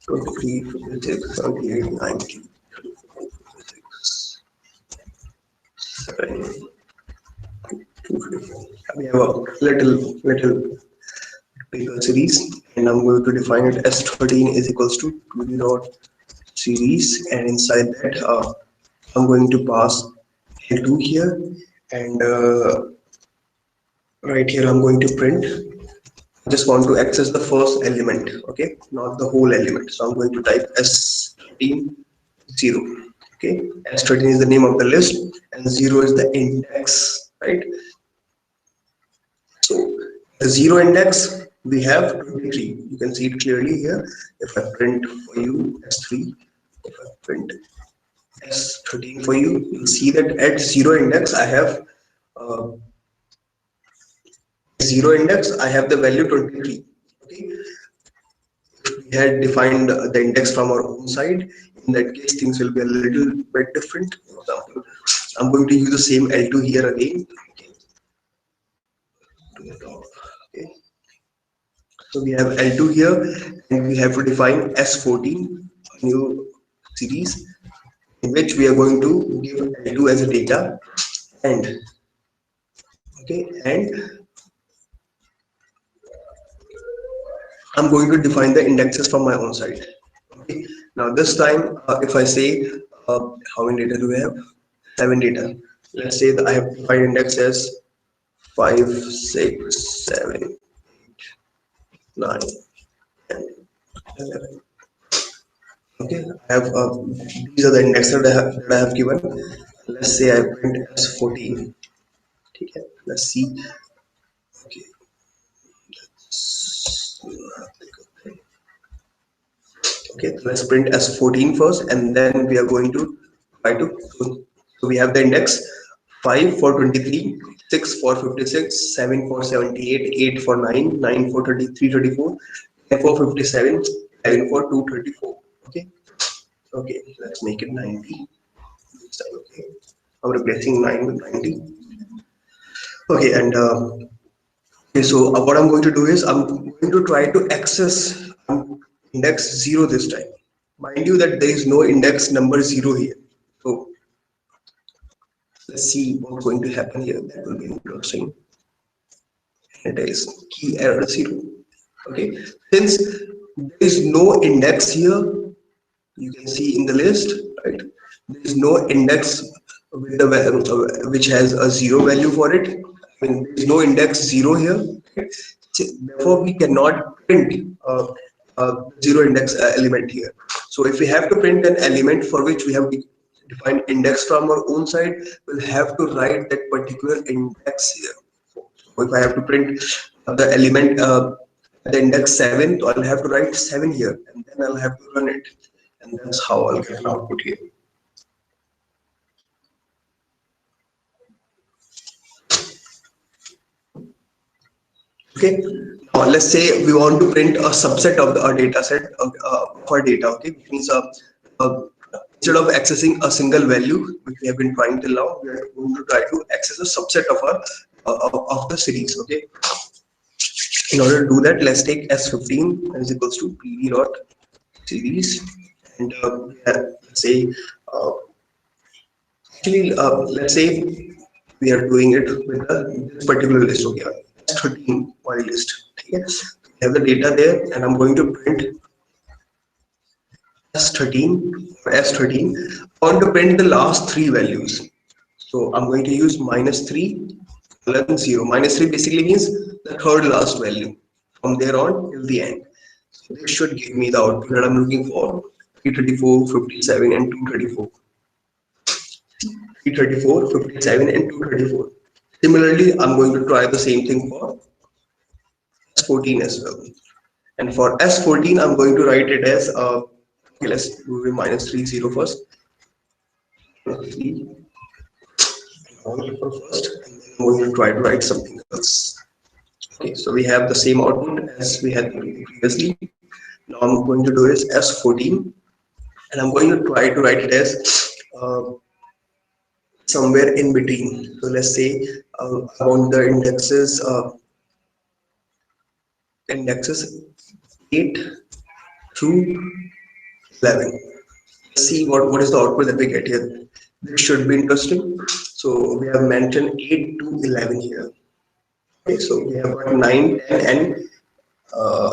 23, 56, 78, 90, 7, 254. We have a little bigger series, and I'm going to define it as 13 is equals to 2 dot series, and inside that I'm going to pass L2 here, and right here I'm going to print. I just want to access the first element, okay, not the whole element. So I'm going to type S13 0. Okay, S13 is the name of the list, and 0 is the index, right? So the 0 index we have 23. You can see it clearly here. If I print for you S3, if I print S13 for you, you'll see that at 0 index I have uh, 0 index I have the value 23. Okay, we had defined the index from our own side. In that case, things will be a little bit different. For example, I'm going to use the same L2 here again. Okay, to the top. Okay, so we have L2 here, and we have to define S14, a new series, in which we are going to give L2 as a data, and okay, and I'm going to define the indexes from my own side. Okay. Now this time, if I say how many data do we have? 7 data. Let's say that I have defined index as 5, 6, 7, 9, 10, 11. Okay, I have these are the indexes that I have given. Let's say I print as 14. Okay, let's see. Okay, okay, let's print as 14 first, and then we are going to try to. So we have the index 5 for 23, 6 for 56, 7 for 78, 8 for 9, 9 for 33, 34, 10 for 57, 11 for 234. Okay, okay, let's make it 90. Okay, I'm replacing 9 with 90. Okay, and okay, so what I'm going to do is I'm going to try to access index 0 this time. Mind you that there is no index number 0 here. So let's see what's going to happen here. That will be interesting. It is key error 0. Okay, since there is no index here, you can see in the list, right? There is no index with the which has a 0 value for it. I mean, there is no index 0 here. Right? So, therefore, we cannot print zero index element here. So if we have to print an element for which we have defined index from our own side, we'll have to write that particular index here. So if I have to print the element the index 7, so I'll have to write 7 here, and then I'll have to run it, and that's how I'll get an output here. Okay, now let's say we want to print a subset of our data set of our data, okay, which means uh, instead of accessing a single value which we have been trying till now, we are going to try to access a subset of our of the series. Okay, in order to do that, let's take S15 is equals to pv dot series, and let's say uh, actually let's say we are doing it with this particular list. Okay, S13 while list. Okay, we have the data there, and I'm going to print S13 or S13. I want to print the last three values. So I'm going to use -3 colon 0. -3 basically means the third last value from there on till the end. So this should give me the output that I'm looking for: 334, 57, and 234. 334, 57, and 234. Similarly, I'm going to try the same thing for S14 as well. And for S14, I'm going to write it as okay, let's do the -30 first. 3 first, and then I'm going to try to write something else. Okay, so we have the same output as we had previously. Now I'm going to do is S14, and I'm going to try to write it as uh, somewhere in between. So let's say I want the indexes 8 through 11. Let's see what is the output that we get here. This should be interesting. So we have mentioned 8 to 11 here. Okay, so we have got 9, 10, and uh,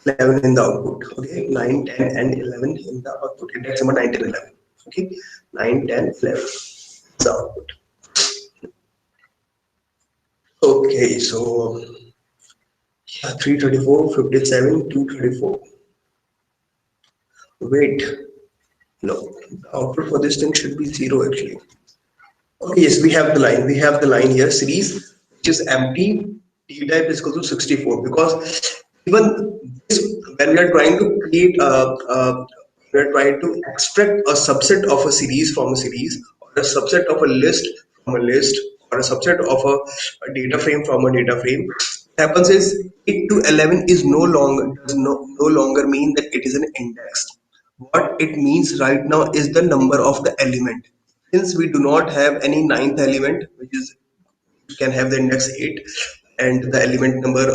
11 in the output. Okay, 9, 10, and 11 in the output. Index number 9, 10, 11. Okay, 9, 10, 11 the output. Okay, so yeah, 334, 57, 234. Wait, no, the output for this thing should be 0 actually. Okay, yes, we have the line. We have the line here, series, which is empty. D type is equal to 64, because even this, when we are trying to create we are trying to extract a subset of a series from a series, or a subset of a list from a list, or a subset of a data frame from a data frame. What happens is 8 to 11 is no longer no longer mean that it is an index. What it means right now is the number of the element. Since we do not have any ninth element, which can have the index 8 and the element number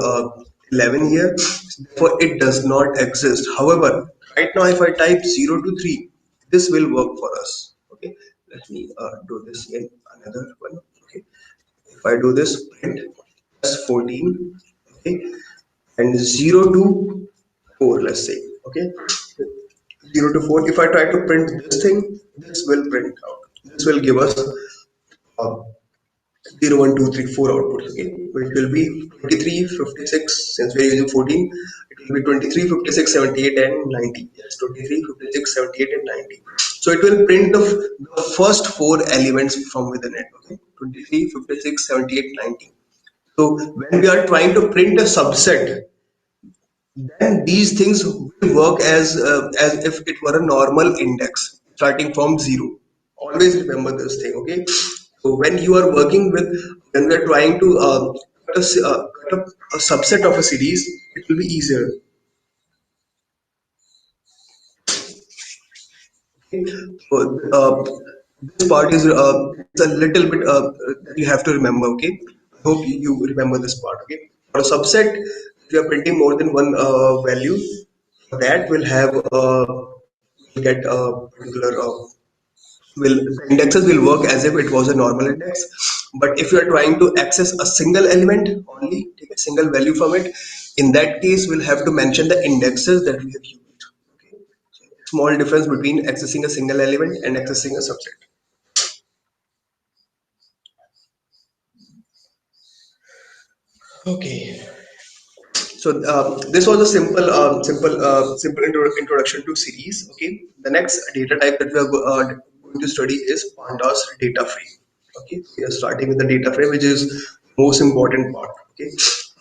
11 here, therefore it does not exist. However, right now if I type 0 to 3, this will work for us. Okay, let me do this in another one. Okay, if I do this, print S14, okay, and 0 to 4, let's say. Okay, 0 to 4, if I try to print this thing, this will print out. This will give us uh, 0, 1, 2, 3, 4 outputs. Okay, which will be 23, 56. Since we're using 14, it will be 23, 56, 78, and 90. Yes, 23, 56, 78, and 90. So it will print the first four elements from within it. Okay, 23, 56, 78, 90. So when we are trying to print a subset, then these things will work as if it were a normal index starting from 0. Always remember this thing. Okay, so when you are working with, when we are trying to cut a subset of a series, it will be easier. Okay, so this part is a little bit that you have to remember. Okay, I hope you remember this part. Okay, for a subset, if you are printing more than one value, that will have will get a particular will the indexes will work as if it was a normal index. But if you are trying to access a single element only, take a single value from it, in that case we'll have to mention the indexes that we have used. Okay, small difference between accessing a single element and accessing a subset. Okay, so this was a simple introduction to series. Okay, the next data type that we are going to study is pandas data frame. Okay, we are starting with the data frame, which is most important part. Okay,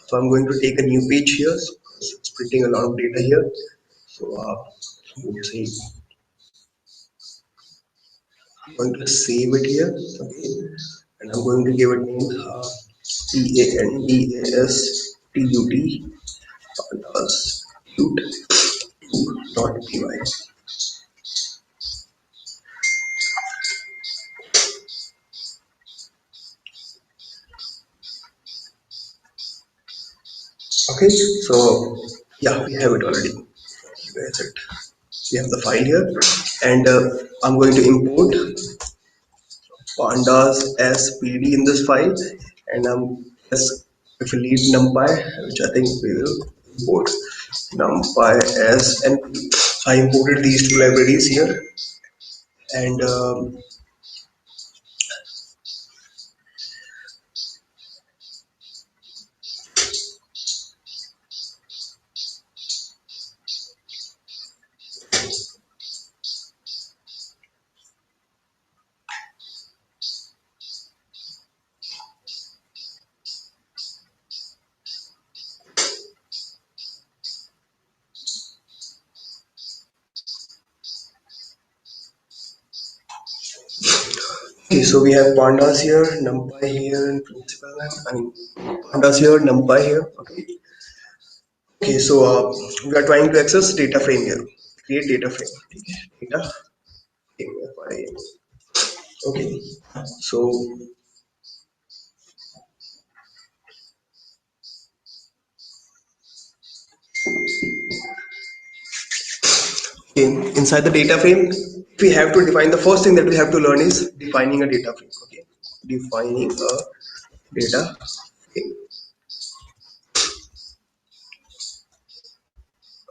so I'm going to take a new page here. So it's printing a lot of data here. So I'm going to say, I'm going to save it here. Okay, and I'm going to give it name PANDASTUD. pandas cute dot py. Okay, so yeah, we have it already. Where is it? We have the file here, and I'm going to import pandas as pd in this file, and just if we leave numpy, which I think we will import numpy as np. So I imported these two libraries here, and okay, so we have pandas here, numpy here, and principal. I mean, pandas here, numpy here. Okay, okay, so we are trying to access data frame here. Create data frame. Data frame. Okay, so okay, inside the data frame, we have to define the first thing that we have to learn is defining a data frame. Okay, defining a data frame.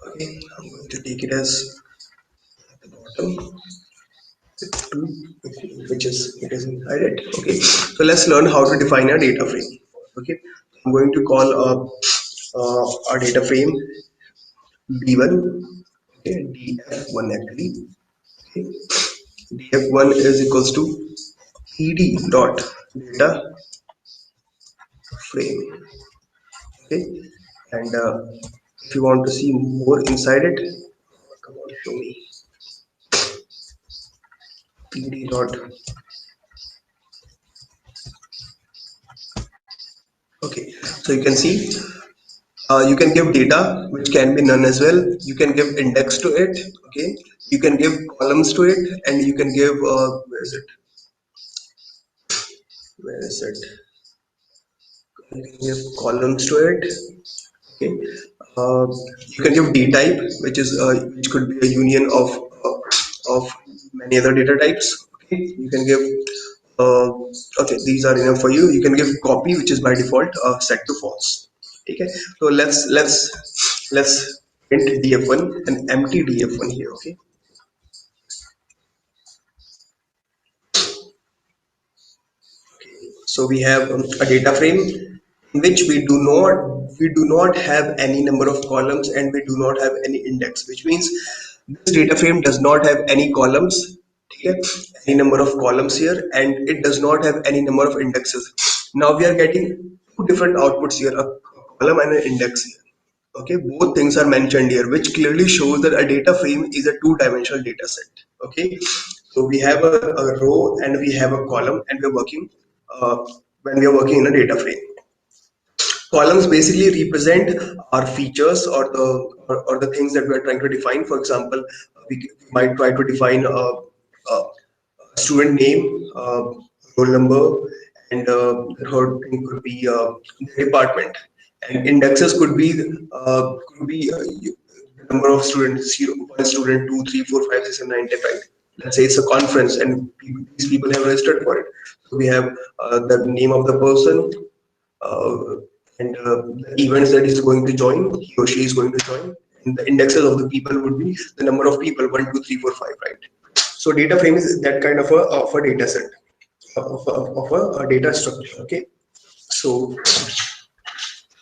Okay, I'm going to take it as the bottom, which is it is inside it. Okay, so let's learn how to define a data frame. Okay, I'm going to call our data frame d1. Okay, df1 actually. Okay, df1 is equals to ed dot data frame. Okay, and if you want to see more inside it, come on, show me pd dot. Okay, so you can see you can give data which can be none as well. You can give index to it. Okay, you can give columns to it, and you can give where is it, where is it, you can give columns to it. Okay, uh, you can give d type, which could be a union of many other data types. Okay, you can give uh, okay, these are enough for you. You can give copy, which is by default set to false. Okay, so let's print df1 and empty df1 here. Okay, so we have a data frame in which we do not have any number of columns, and we do not have any index, which means this data frame does not have any columns. Okay, any number of columns here, and it does not have any number of indexes. Now we are getting two different outputs here, a column and an index here. Okay, both things are mentioned here, which clearly shows that a data frame is a two-dimensional data set. Okay, so we have a row and we have a column, and we're working uh, when we are working in a data frame. Columns basically represent our features, or the things that we are trying to define. For example, we might try to define a student name, roll number, and the third thing could be the department. And indexes could be the number of students, one student, two, three, four, five, six, seven, nine, 10, right? Let's say it's a conference, and these people have registered for it. So we have the name of the person, uh, and the events that is going to join, he or she is going to join, and the indexes of the people would be the number of people, one, two, three, four, five, right? So data frame is that kind of a data set, of a data structure. Okay, so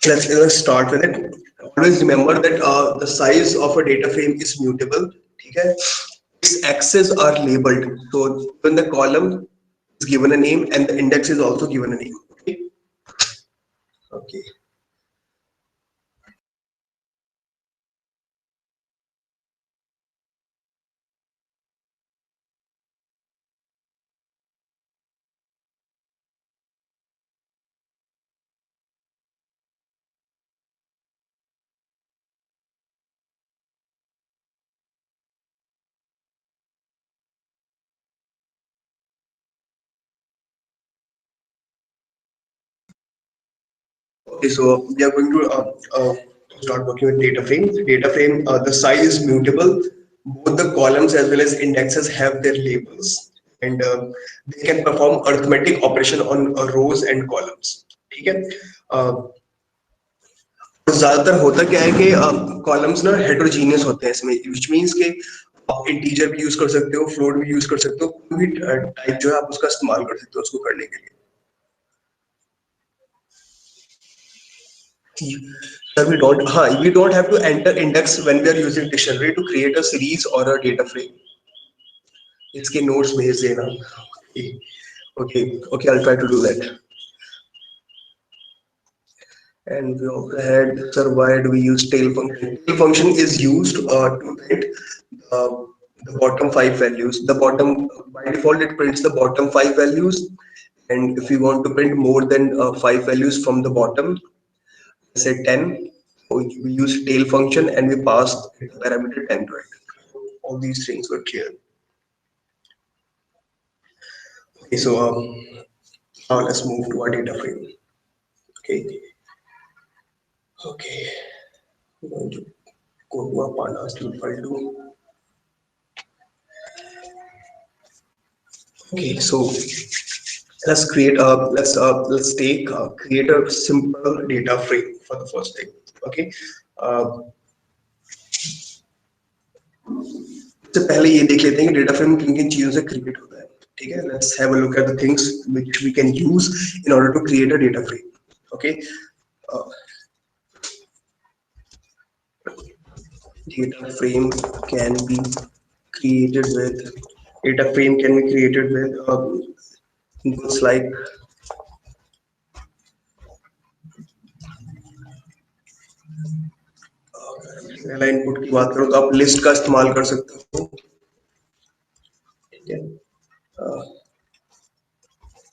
let's start with it. Always remember that the size of a data frame is mutable. Okay, its axes are labeled. So when the column is given a name and the index is also given a name. Okay. Okay. Okay, so we are going to start working with data frame. Data frame, the size is mutable. Both the columns as well as indexes have their labels, and they can perform arithmetic operation on rows and columns. ठीक है? ज्यादातर होता क्या है कि columns ना heterogeneous होते हैं इसमें, विच मीन्स के आप इंटीजर भी यूज कर सकते हो, फ्लोट भी यूज कर सकते हो, कोई भी टाइप जो है आप उसका इस्तेमाल कर सकते हो उसको करने के लिए. Sir, we don't have to enter index when we are using dictionary to create a series or a data frame. इसके notes भेज देना. Okay, okay, I'll try to do that. And we also had, sir, why do we use tail function? Tail function is used to print uh, the bottom five values. The bottom, by default, it prints the bottom five values. And if we want to print more than five values from the bottom, say 10, we use tail function and we pass the parameter 10 to it. All these things were clear. Okay, so now let's move to our data frame. Okay, okay, I'm going to go to our Pandas-1 file too. Okay, so let's create a let's take create a simple data frame for the first thing. Okay, तो पहले ये देख लेते हैं कि data frame किन किन चीजों से क्रिएट होता है. ठीक है, let's have a look at the things which we can use in order to create a data frame. Okay, data frame can be created with data frame can be created with inputs like पहला input की बात करो तो आप list का इस्तेमाल कर सकते हो. ठीक है,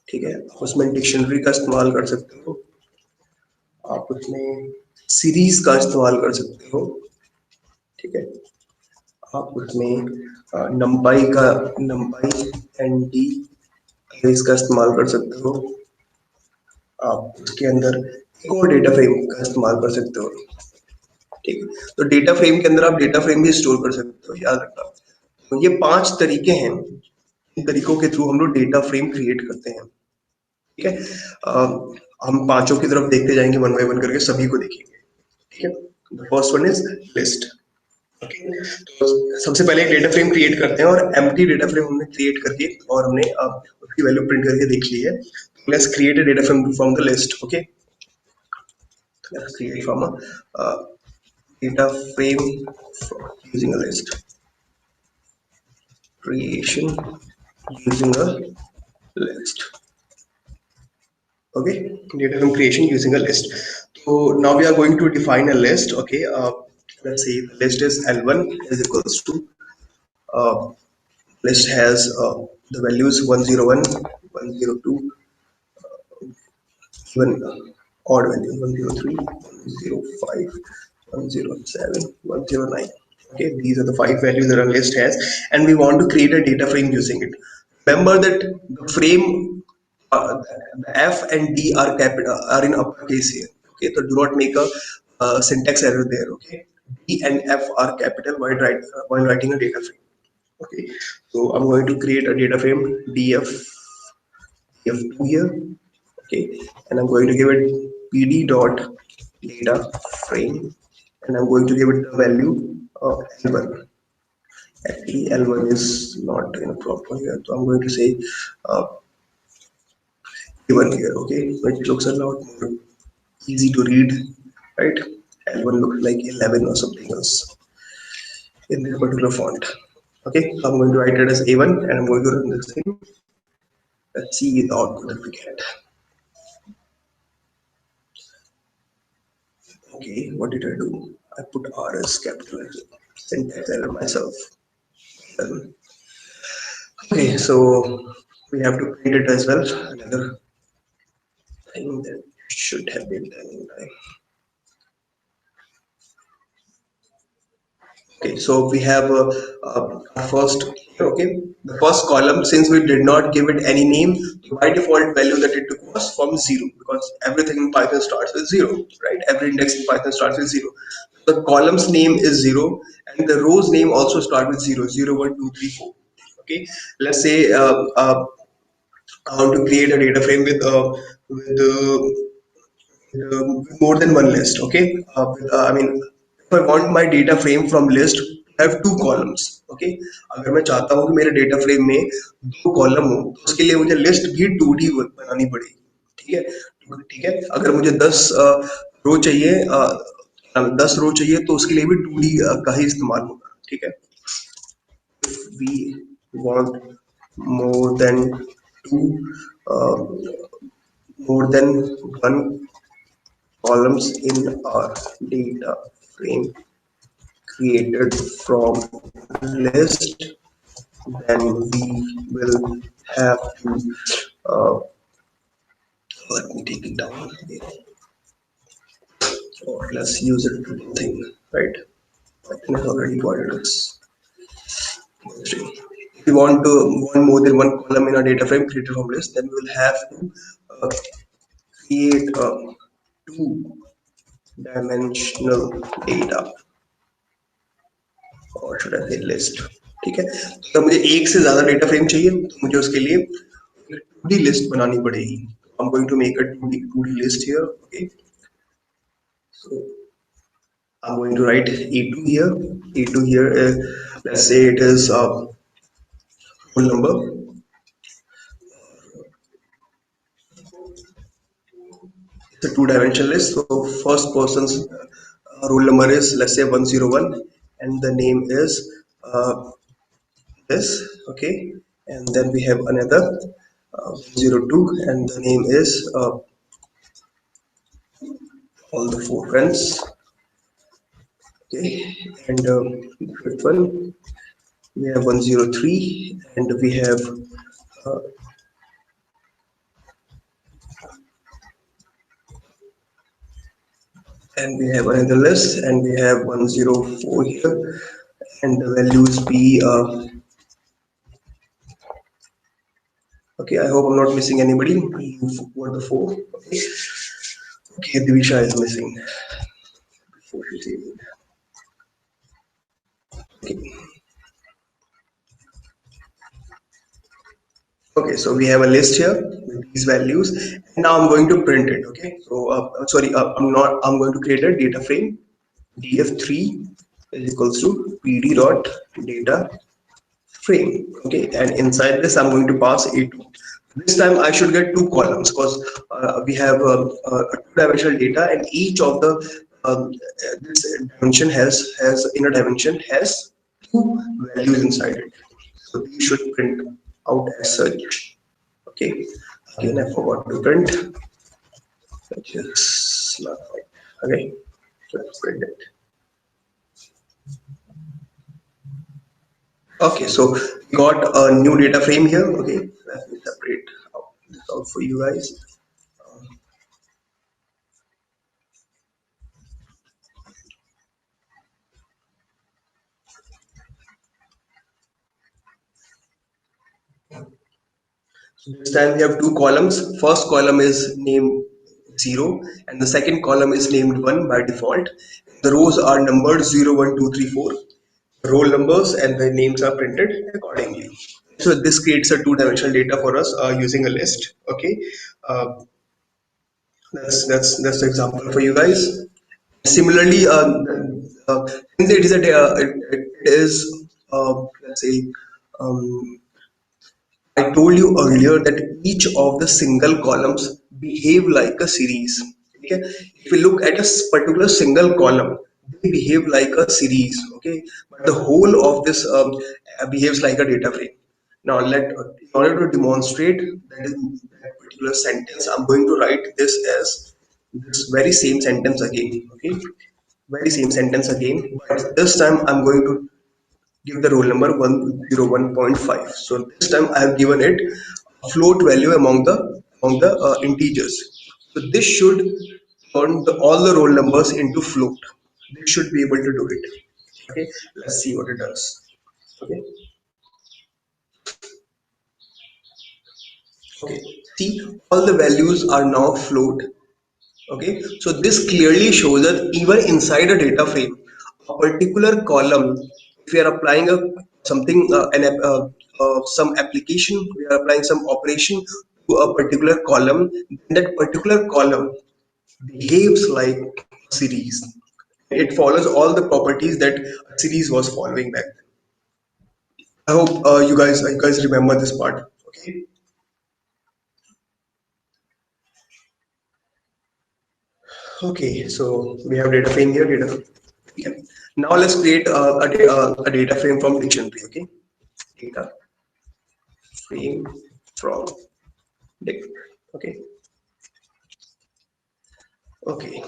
ठीक है, उसमें डिक्शनरी का इस्तेमाल कर सकते हो, आप उसमें सीरीज का इस्तेमाल कर सकते हो. ठीक है, आप उसमें नंपाई एंड डी इसका इस्तेमाल कर सकते हो. आप उसके अंदर एक और डेटा फ्रेम का इस्तेमाल कर सकते हो. ठीक है, तो डेटा फ्रेम के अंदर आप डेटा फ्रेम भी स्टोर कर सकते हो, याद रखना. तो ये 5 तरीके हैं, इन तरीकों के थ्रू हम लोग डेटा फ्रेम क्रिएट करते हैं. ठीक है, हम पांचों की तरफ देखते जाएंगे वन बाय वन करके, सभी को देखेंगे. ठीक है, the first one is list. Okay, तो सबसे पहले एक डेटा फ्रेम क्रिएट करते हैं और एम्प्टी डेटा फ्रेम हमने क्रिएट करके और हमने उसकी वैल्यू प्रिंट करके देख ली है. Let's create a data frame from the list. Okay, let's create from a data frame using a list. Creation using a list. Okay, data frame creation using a list. So now we are going to define a list. Okay, let's say the list is L1 is equals to uh, list has the values 101, 102, even odd values 103, 105, 107, 109. Okay, these are the 5 values that our list has, and we want to create a data frame using it. Remember that the frame, the F and D are capital are in uppercase here. Okay, so do not make a syntax error there. Okay, D and F are capital while writing a data frame. Okay, so I'm going to create a data frame df2 here. Okay, and I'm going to give it pd dot data frame, and I'm going to give it the value of L1. Actually, L1 is not proper here, so I'm going to say uh, A1 here. Okay, which looks a lot more easy to read, right? L1 looks like 11 or something else in this particular font. Okay, so I'm going to write it as A1 and I'm going to run this thing. Let's see the output that we get. Okay, what did I do? I put R as capital syntax error myself. Okay, so we have to print it as well. Another thing that should have been done in time. Okay, so we have our first here, okay. The first column, since we did not give it any name, by default value that it took was from 0, because everything in Python starts with 0, right? Every index in Python starts with 0. The column's name is 0, and the row's name also start with 0, 0, 1, 2, 3, 4. Okay, let's say I want to create a data frame with more than one list. Okay, I mean, if I want my data frame from list to have two columns. Okay, अगर मैं चाहता हूँ कि मेरे data frame में दो column हो, तो उसके लिए मुझे list भी 2D बनानी पड़ेगी. ठीक है, ठीक है. अगर मुझे 10 रो चाहिए, 10 रो चाहिए, तो उसके लिए भी 2D का ही इस्तेमाल होगा. ठीक है. If we want more than two, uh, more than one columns in our data frame created from list, then we will have to uh, let me take it down, or let's use it to do thing, right? I think I already got it. If we want to want more than one column in our data frame created from list, then we will have to uh, create a two-dimensional data, और should I say list. ठीक है, तो मुझे एक से ज्यादा data frame चाहिए, तो मुझे उसके लिए 2D लिस्ट बनानी पड़ेगी. I'm going to make a 2D list here. Okay, so I'm going to write E2 here. E2 here, let's say it is whole number. It's a two-dimensional list. So first person's roll number is, let's say, 101, and the name is this. Okay, and then we have another 102, and the name is all the four friends. Okay, and the fifth one we have 103, and we have uh, another list, and we have 104 here, and the values be okay. I hope I'm not missing anybody. What the four? Okay, okay, Divisha is missing. Before she says it. Okay. Okay, so we have a list here with these values, and now I'm going to print it. Okay, so sorry, I'm going to create a data frame. df3 is equals to pd dot data frame. Okay, and inside this I'm going to pass a2. This time I should get two columns, because we have a two-dimensional data, and each of the this dimension has inner dimension has two values inside it. So these should print out as such. Okay, again I forgot to print, which is not right. Okay, let's print it. Okay, so we got a new data frame here. Okay, let me separate this out for you guys. So this time we have two columns. First column is named 0, and the second column is named 1 by default. The rows are numbered 0, 1, 2, 3, 4. Roll numbers and the names are printed accordingly. So this creates a two-dimensional data for us using a list. Okay, uh, that's the example for you guys. Similarly, since it is it is let's say um, I told you earlier that each of the single columns behave like a series. Okay, if we look at a particular single column, they behave like a series. Okay, but the whole of this behaves like a data frame. Now, in order to demonstrate that particular sentence, I'm going to write this as this very same sentence again. Okay, very same sentence again, but this time I'm going to give the roll number 101.5. So this time I have given it a float value among the integers. So this should turn all the roll numbers into float. This should be able to do it. Okay, let's see what it does. Okay, okay, see, all the values are now float. Okay, so this clearly shows that even inside a data frame, a particular column, if we are applying a something some application, we are applying some operation to a particular column, then that particular column behaves like a series. It follows all the properties that a series was following back then. I hope you guys remember this part. Okay. Okay, so we have data frame here, data. Yeah. Now let's create a data frame from dictionary. Okay, data frame from dic. Okay, okay.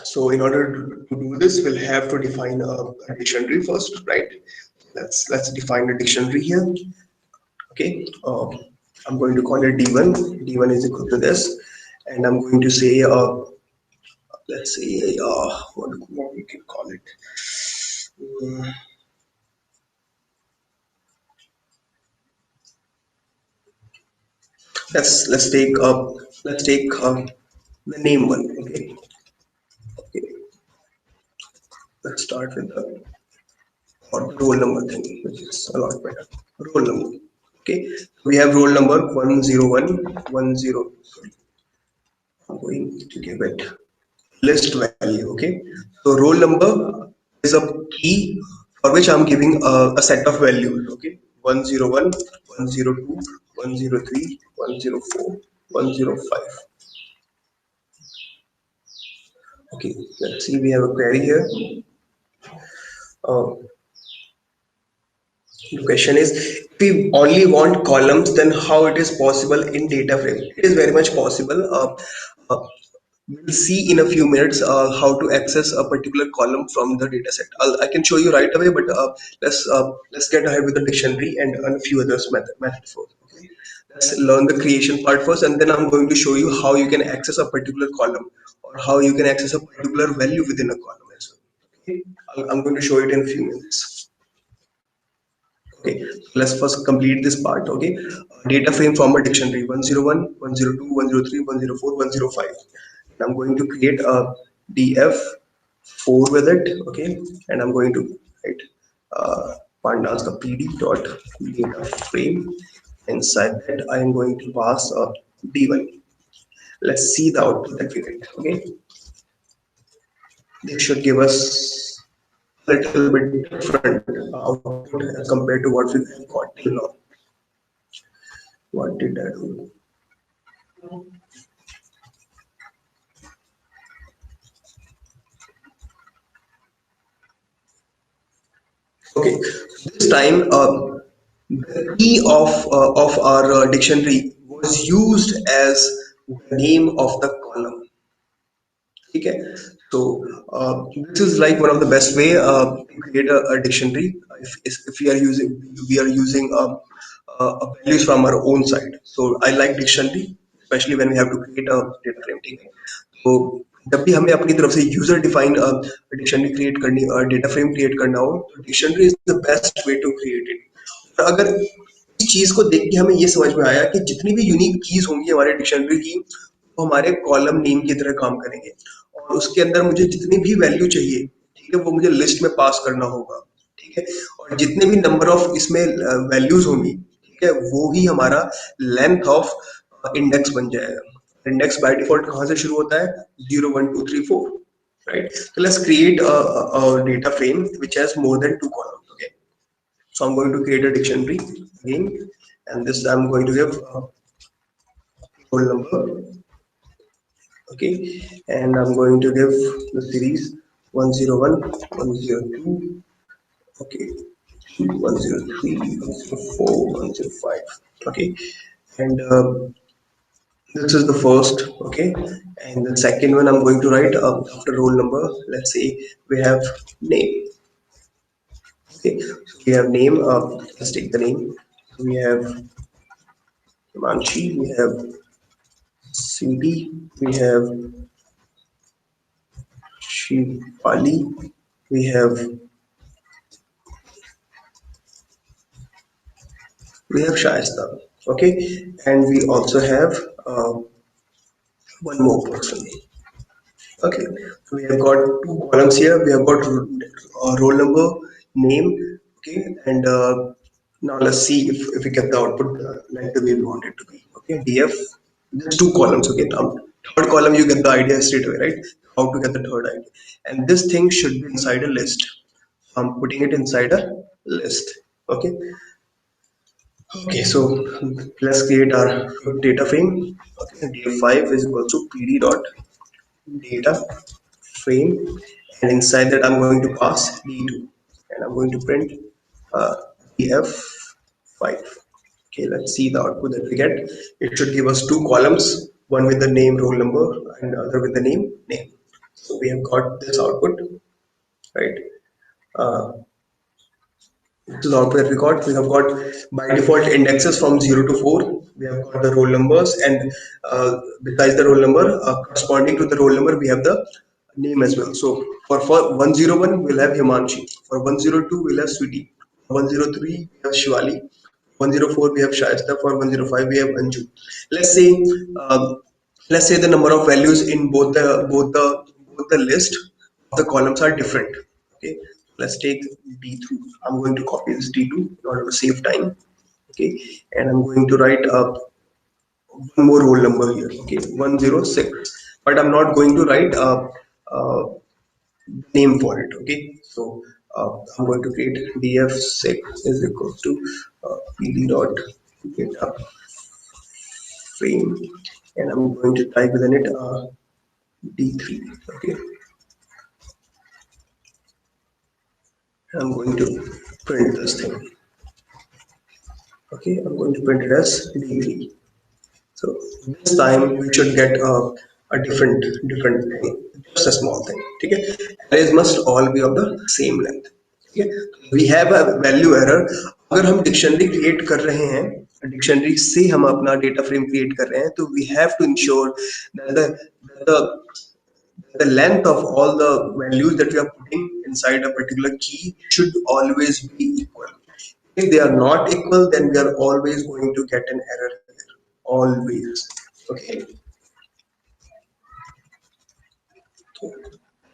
So in order to do this, we'll have to define a dictionary first, right? Let's define a dictionary here. Okay, I'm going to call it D1. D1 is equal to this, and I'm going to say let's say what we can call it. Mm, let's take the name one. Okay, okay. Let's start with the or roll number thing, which is a lot better. Roll number. Okay, we have roll number 10110. Sorry, I'm going to give it list value. Okay, so roll number is a key for which I'm giving a set of values. Okay, 101, 102, 103, 104, 105. Okay, let's see. We have a query here. Uh, The question is, if we only want columns, then how it is possible in data frame? It is very much possible. We'll see in a few minutes how to access a particular column from the data set. I can show you right away, but let's get ahead with the dictionary and a few others methods first. Okay? Let's learn the creation part first, and then I'm going to show you how you can access a particular column or how you can access a particular value within a column as well. Okay? I'm going to show it in a few minutes. Okay, so let's first complete this part. Okay, data frame from a dictionary 101, 102, 103, 104, 105. I'm going to create a df4 with it. Okay, and I'm going to write pandas ka pd dot data frame. Inside that, I am going to pass a d1. Let's see the output that we get. Okay, this should give us a little bit different output as compared to what we have got till now. What did I do? Okay, this time the key of our dictionary was used as the name of the column. Okay, so this is like one of the best way to create a dictionary. If we are using values from our own side. So I like dictionary, especially when we have to create a data frame. ठीक है? तो जब भी हमें अपनी तरफ से user define dictionary create करनी डेटा फ्रेम क्रिएट करना हो तो dictionary is the best way to create it. और अगर इस चीज को देख के हमें ये समझ में आया कि जितनी भी यूनिक कीज होंगी हमारे डिक्शनरी की वो हमारे कॉलम नेम की तरह काम करेंगे और उसके अंदर मुझे जितनी भी वैल्यू चाहिए ठीक है वो मुझे लिस्ट में पास करना होगा। ठीक है, और जितने भी नंबर ऑफ इसमें वैल्यूज होंगी ठीक है वो ही हमारा लेंथ ऑफ इंडेक्स बन जाएगा। इंडेक्स बाय डिफॉल्ट कहाँ से शुरू होता है 0 1 2 3 4, right? So let's create a data frame which has more than two columns. Okay, so I'm going to create a dictionary again, and this I'm going to give roll number. Okay, and I'm going to give the series 101, 102. Okay, 103, 104, 105. Okay, and this is the first. Okay, and the second one I'm going to write after roll number. Let's say we have name. Okay, so we have name. Let's take the name. So we have Himanshi. We have CD. We have Shivali. We have we have Shaista, okay, and we also have uh, one more person. Okay, so we have got two columns here. We have got roll number, name, okay, and now let's see if we get the output like the way we want it to be. Okay, df, there's two columns. Okay, now third column you get the idea straight away, right? How to get the third idea, and this thing should be inside a list. So I'm putting it inside a list. Okay, okay, so let's create our data frame. Okay, df5 is equal to pd dot data frame, and inside that I'm going to pass d2, and I'm going to print uh, df5. Okay, let's see the output that we get. It should give us two columns, one with the name roll number and other with the name. So we have got this output, right? uh, this is the output that we got. We have got by default indexes from 0 to 4. We have got the roll numbers, and besides the roll number, corresponding to the roll number, we have the name as well. So for 101, we'll have Himanshi. For 102, we'll have Sweetie. For 103, we have Shivali. 104, we have Shaista. For 105, we have Anju. Let's say um, let's say the number of values in both the list of the columns are different. Okay, let's take d3. I'm going to copy this d2 in order to save time. Okay, and I'm going to write one more roll number here. Okay, 106, but I'm not going to write uh, name for it. Okay, so I'm going to create df6 is equal to pd dot data frame, and I'm going to type within it d3. Okay, I'm going to print this thing. Okay, I'm going to print it as d3. So this time we should get a different thing, just a small thing. Okay, arrays must all be of the same length. Okay, we have a value error. अगर हम dictionary create कर रहे हैं, dictionary से हम अपना data frame create कर रहे हैं, तो we have to ensure that the length of all the values that we are putting inside a particular key should always be equal. If they are not equal, then we are always going to get an error here. Always. Okay.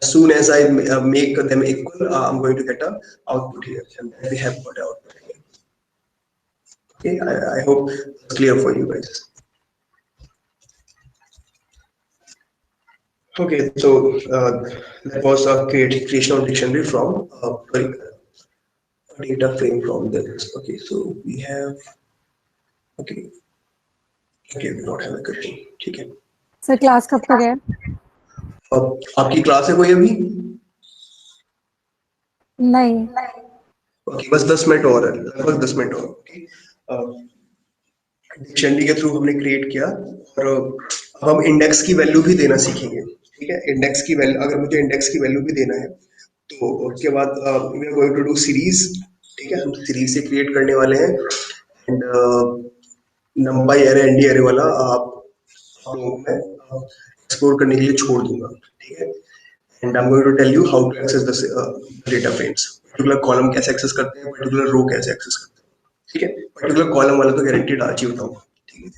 As soon as I make them equal, I'm going to get a output here, and then we have got output here. Okay. I hope it's clear for you guys. Okay. So that was a creation of dictionary from data frame from this. Okay. So we have. Okay. Okay. We don't have a question. ठीक है. Sir class कब तक है? अब आपकी class है कोई अभी? नहीं. ओके, बस 10 मिनट और है, लगभग 10 मिनट और. ओके, डिक्शनरी के थ्रू हमने क्रिएट किया, और अब हम इंडेक्स की वैल्यू भी देना सीखेंगे. ठीक है, इंडेक्स की वैल्यू, अगर मुझे इंडेक्स की वैल्यू भी देना है, तो उसके बाद we are going to do series. ठीक है, हम सीरीज से क्रिएट करने वाले हैं. And number array ND array वाला आप लोगों को मैं एक्सप्लोर करने के लिए छोड़ दूंगा. ठीक है, and I'm going to tell you how to access the data frames. Particular column कैसे एक्सेस करते हैं, पर्टिकुलर रो कैसे एक्सेस करते हैं. ठीक है, पर्टिकुलर कॉलम वाला तो गारंटीड आज ही बताऊंगा. ठीक है,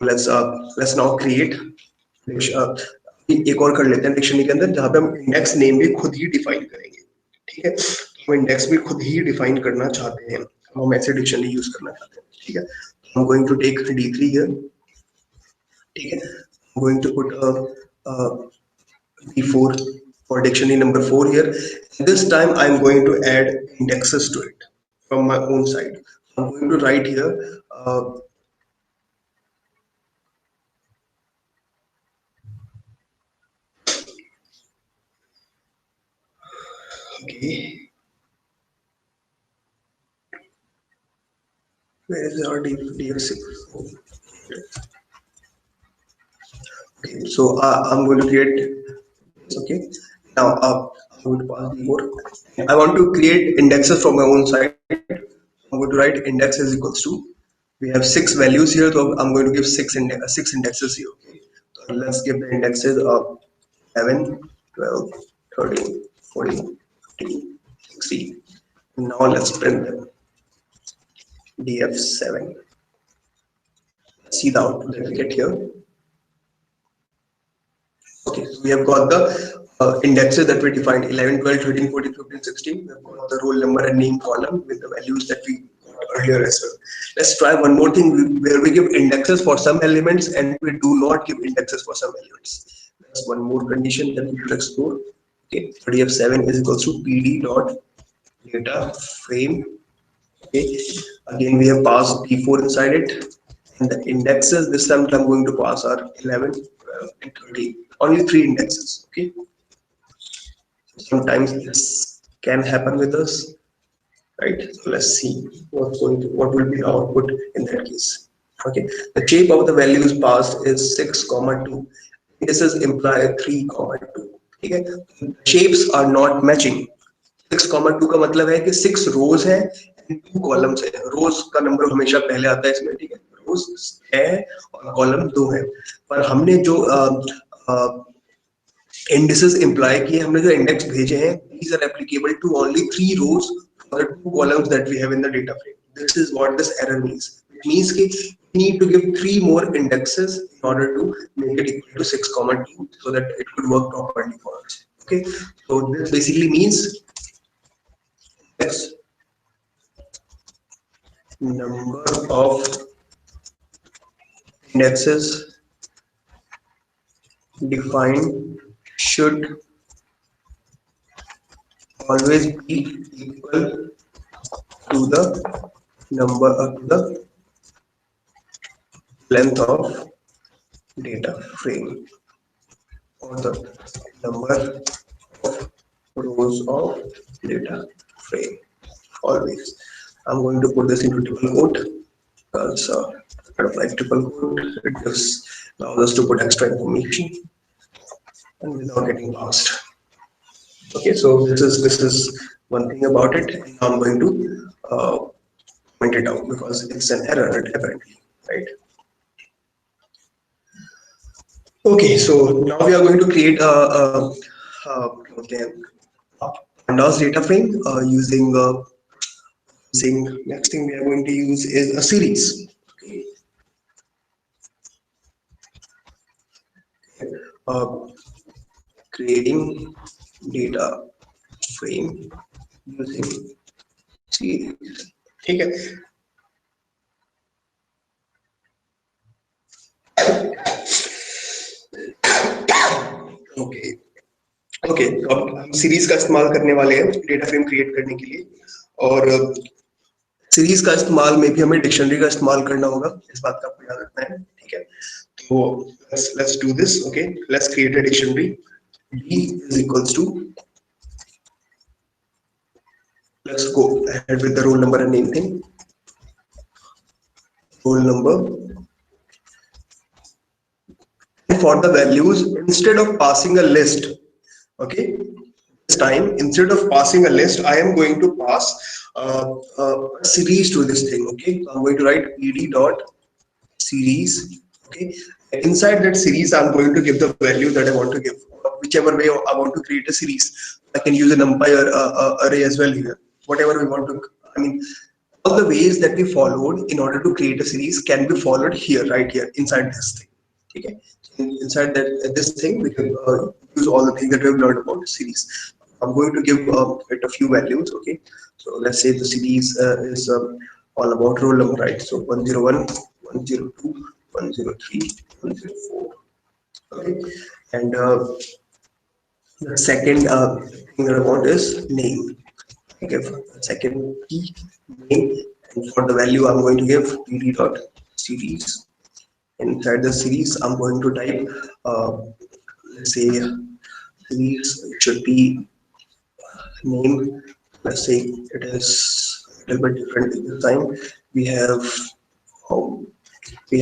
लेट्स नाउ क्रिएट. एक और कर लेते हैं डिक्शनरी के अंदर, जहां पे हम इंडेक्स नेम भी खुद ही डिफाइन करेंगे. ठीक है, हम इंडेक्स भी खुद ही डिफाइन करना चाहते हैं, हम ऐसे डिक्शनरी यूज करना चाहते हैं. ठीक है, I'm going to take d3 here. ठीक है, I'm going to put d4 for dictionary number 4 here. This time I'm going to add indexes to it from my own side. I'm going to write here okay, where is our df6? Okay, so I'm going to create this. Okay, now I'm going to pass d4. I want to create indexes from my own side. I'm going to write index is equals to, we have 6 values here, so I'm going to give 6 indexes here. Okay, so let's give the indexes of 11, 12, 13, 14, 15, 16. Now let's print them. df7. See the output that we get here. Okay, so we have got the indexes that we defined 11, 12, 13, 14, 15, 16. We have got the roll number and name column with the values that we got earlier as well. Let's try one more thing where we give indexes for some elements and we do not give indexes for some elements. That's one more condition that we should explore. Okay, so df7 is equals to pd dot data frame. Okay, again we have passed d4 inside it, and the indexes this time I'm going to pass are 11, 12, and 13. Only three indexes. Okay, sometimes this can happen with us, right? So let's see what will be the output in that case. Okay, the shape of the values passed is 6, 2. This is imply 3, 2. Okay, shapes are not matching. 6,2 का मतलब है कि 6 रोज है and 2 columns है. रोज का number हमेशा पहले आता है इसमें, ठीक है. रोज है और कॉलम 2 है, पर हमने जो indices imply कि हमने जो index भेजे हैं, these are applicable to only 3 rows for the 2 columns that we have in the data frame. This is what this error means. It means कि we need to give 3 more indexes in order to make it equal to 6, 2 so that it could work properly for us. Okay, so this basically means X number of indexes defined should always be equal to the number to the length of data frame or the number of rows of data frame. Always. I'm going to put this into triple quote because I don't like triple quote. It just allows us to put extra information and without getting lost. Okay, so this is one thing about it. Now I'm going to point it out because it's an error apparently, right? Okay, so now we are going to create a pandas data frame using next thing we are going to use is a series. Okay. Creating data frame using series. ठीक है. Okay okay, तो अब हम series का इस्तेमाल करने वाले हैं डेटा फ्रेम क्रिएट करने के लिए, और सीरीज का इस्तेमाल में भी हमें डिक्शनरी का इस्तेमाल करना होगा, इस बात का आपको याद रखना है. ठीक है, तो let's do this. Okay, let's create a dictionary. D is equals to, let's go ahead with the roll number and name thing. Roll number, and for the values, instead of passing a list, okay, this time instead of passing a list I am going to pass a series to this thing. Okay, so I'm going to write pd dot series. Okay, and inside that series I'm going to give the value that I want to give, whichever way I want to create a series. I can use a numpy array as well here, whatever we want to. I mean, all the ways that we followed in order to create a series can be followed here, right here inside this thing. Okay, inside that this thing we can use all the things that we have learned about the series. I'm going to give it a few values. Okay, so let's say the series is all about roll number, right? So 101, 102, 103, 104. Okay, and the second thing that I want is name. Okay, for the second key, name, and for the value I'm going to give pd dot series. Inside the series I'm going to type let's say series, it should be name. Let's say it is a little bit different this time. We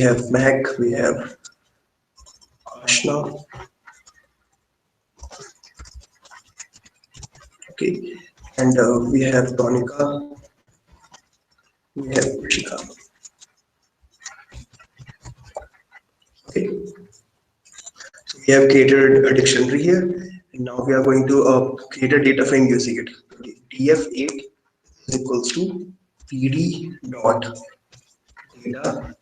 have Mac, we have Ashna. Okay, and we have Tonika, we have Prishika. Okay, so we have created a dictionary here, and now we are going to create a data frame using it. Okay. df8 is equals to pd dot data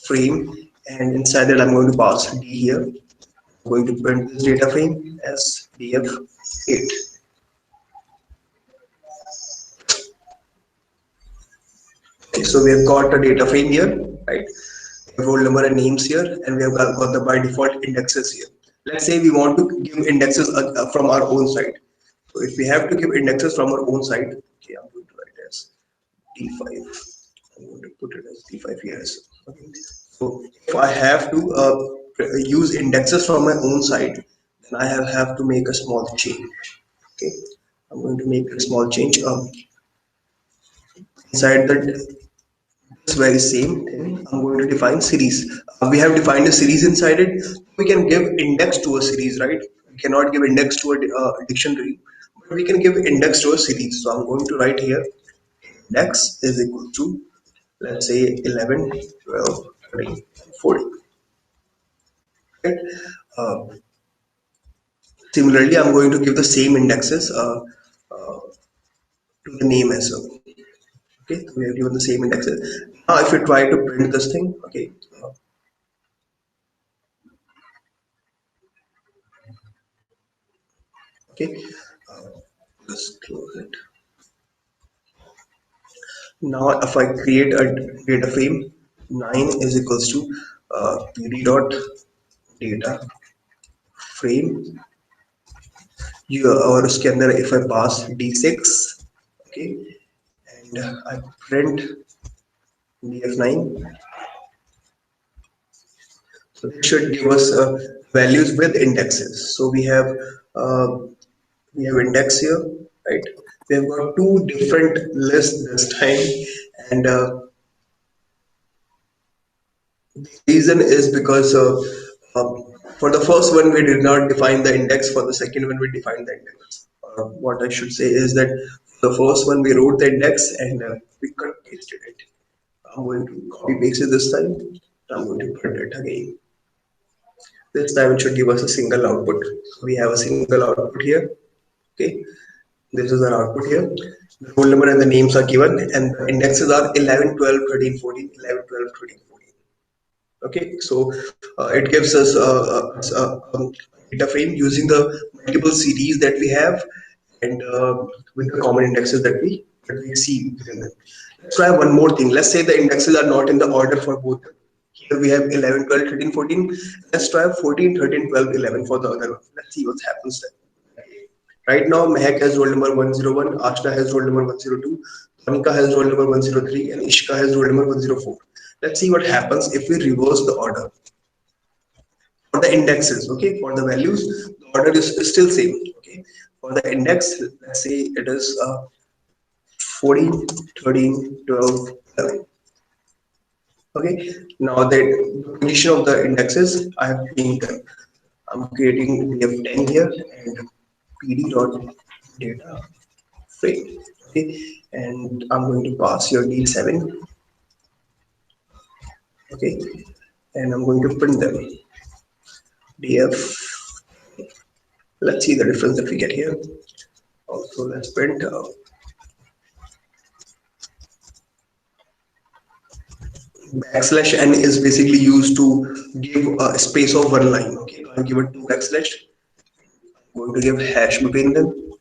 frame, and inside that I'm going to pass d here. I'm going to print this data frame as df8. Okay, so we have got a data frame here, right? We have roll number and names here, and we have got the by default indexes here. Let's say we want to give indexes from our own side. So if we have to give indexes from our own side, okay, I'm going to write as d5. I'm going to put it as d5 here as well. Okay. So if I have to use indexes from my own side, then I have to make a small change. Okay, I'm going to make a small change inside that this very same thing. I'm going to define series. We have defined a series inside it. We can give index to a series, right? We cannot give index to a dictionary, but we can give index to a series. So I'm going to write here index is equal to, let's say, 11, 12, 13, 14. Right? Uh, Similarly, I'm going to give the same indexes to the name as well. Okay, so we have given the same indexes. Now, if you try to print this thing, okay, okay, uh, let's close it. Now, if I create a data frame, 9 is equals to pd dot data frame. You और उसके अंदर if I pass d6, okay, and I print df9, so this should give us values with indexes. So uh, we have index here, right? We have got two different lists this time, and reason is because for the first one we did not define the index, for the second one we defined the index. What I should say is that for the first one we wrote the index and we cut pasted it. I'm going to copy paste it this time. I'm going to print it again. This time it should give us a single output. So we have a single output here. Okay, this is our output here. The roll number and the names are given, and the indexes are 11, 12, 13, 14, 11, 12, 13, 14. Okay, so it gives us a data frame using the multiple series that we have, and with the common indexes that we see within them. Let's try one more thing. Let's say the indexes are not in the order for both. Here we have 11, 12, 13, 14. Let's try 14, 13, 12, 11 for the other one. Let's see what happens then. Right now, Mehak has roll number 101, Ashna has roll number 102, Monica has roll number 103, and Ishka has roll number 104. Let's see what happens if we reverse the order for the indexes. Okay, for the values, the order is still same. Okay, for the index, let's say it is 14, 13, 12, 11. Okay, now the position of the indexes I have changed them. I'm creating df10 here and pd dot data frame. Okay, and I'm going to pass your d7. Okay, and I'm going to print them df. Let's see the difference that we get here. Also, let's print backslash n is basically used to give a space of one line. Okay, I'll give it two backslash. I'm going to give hash between them,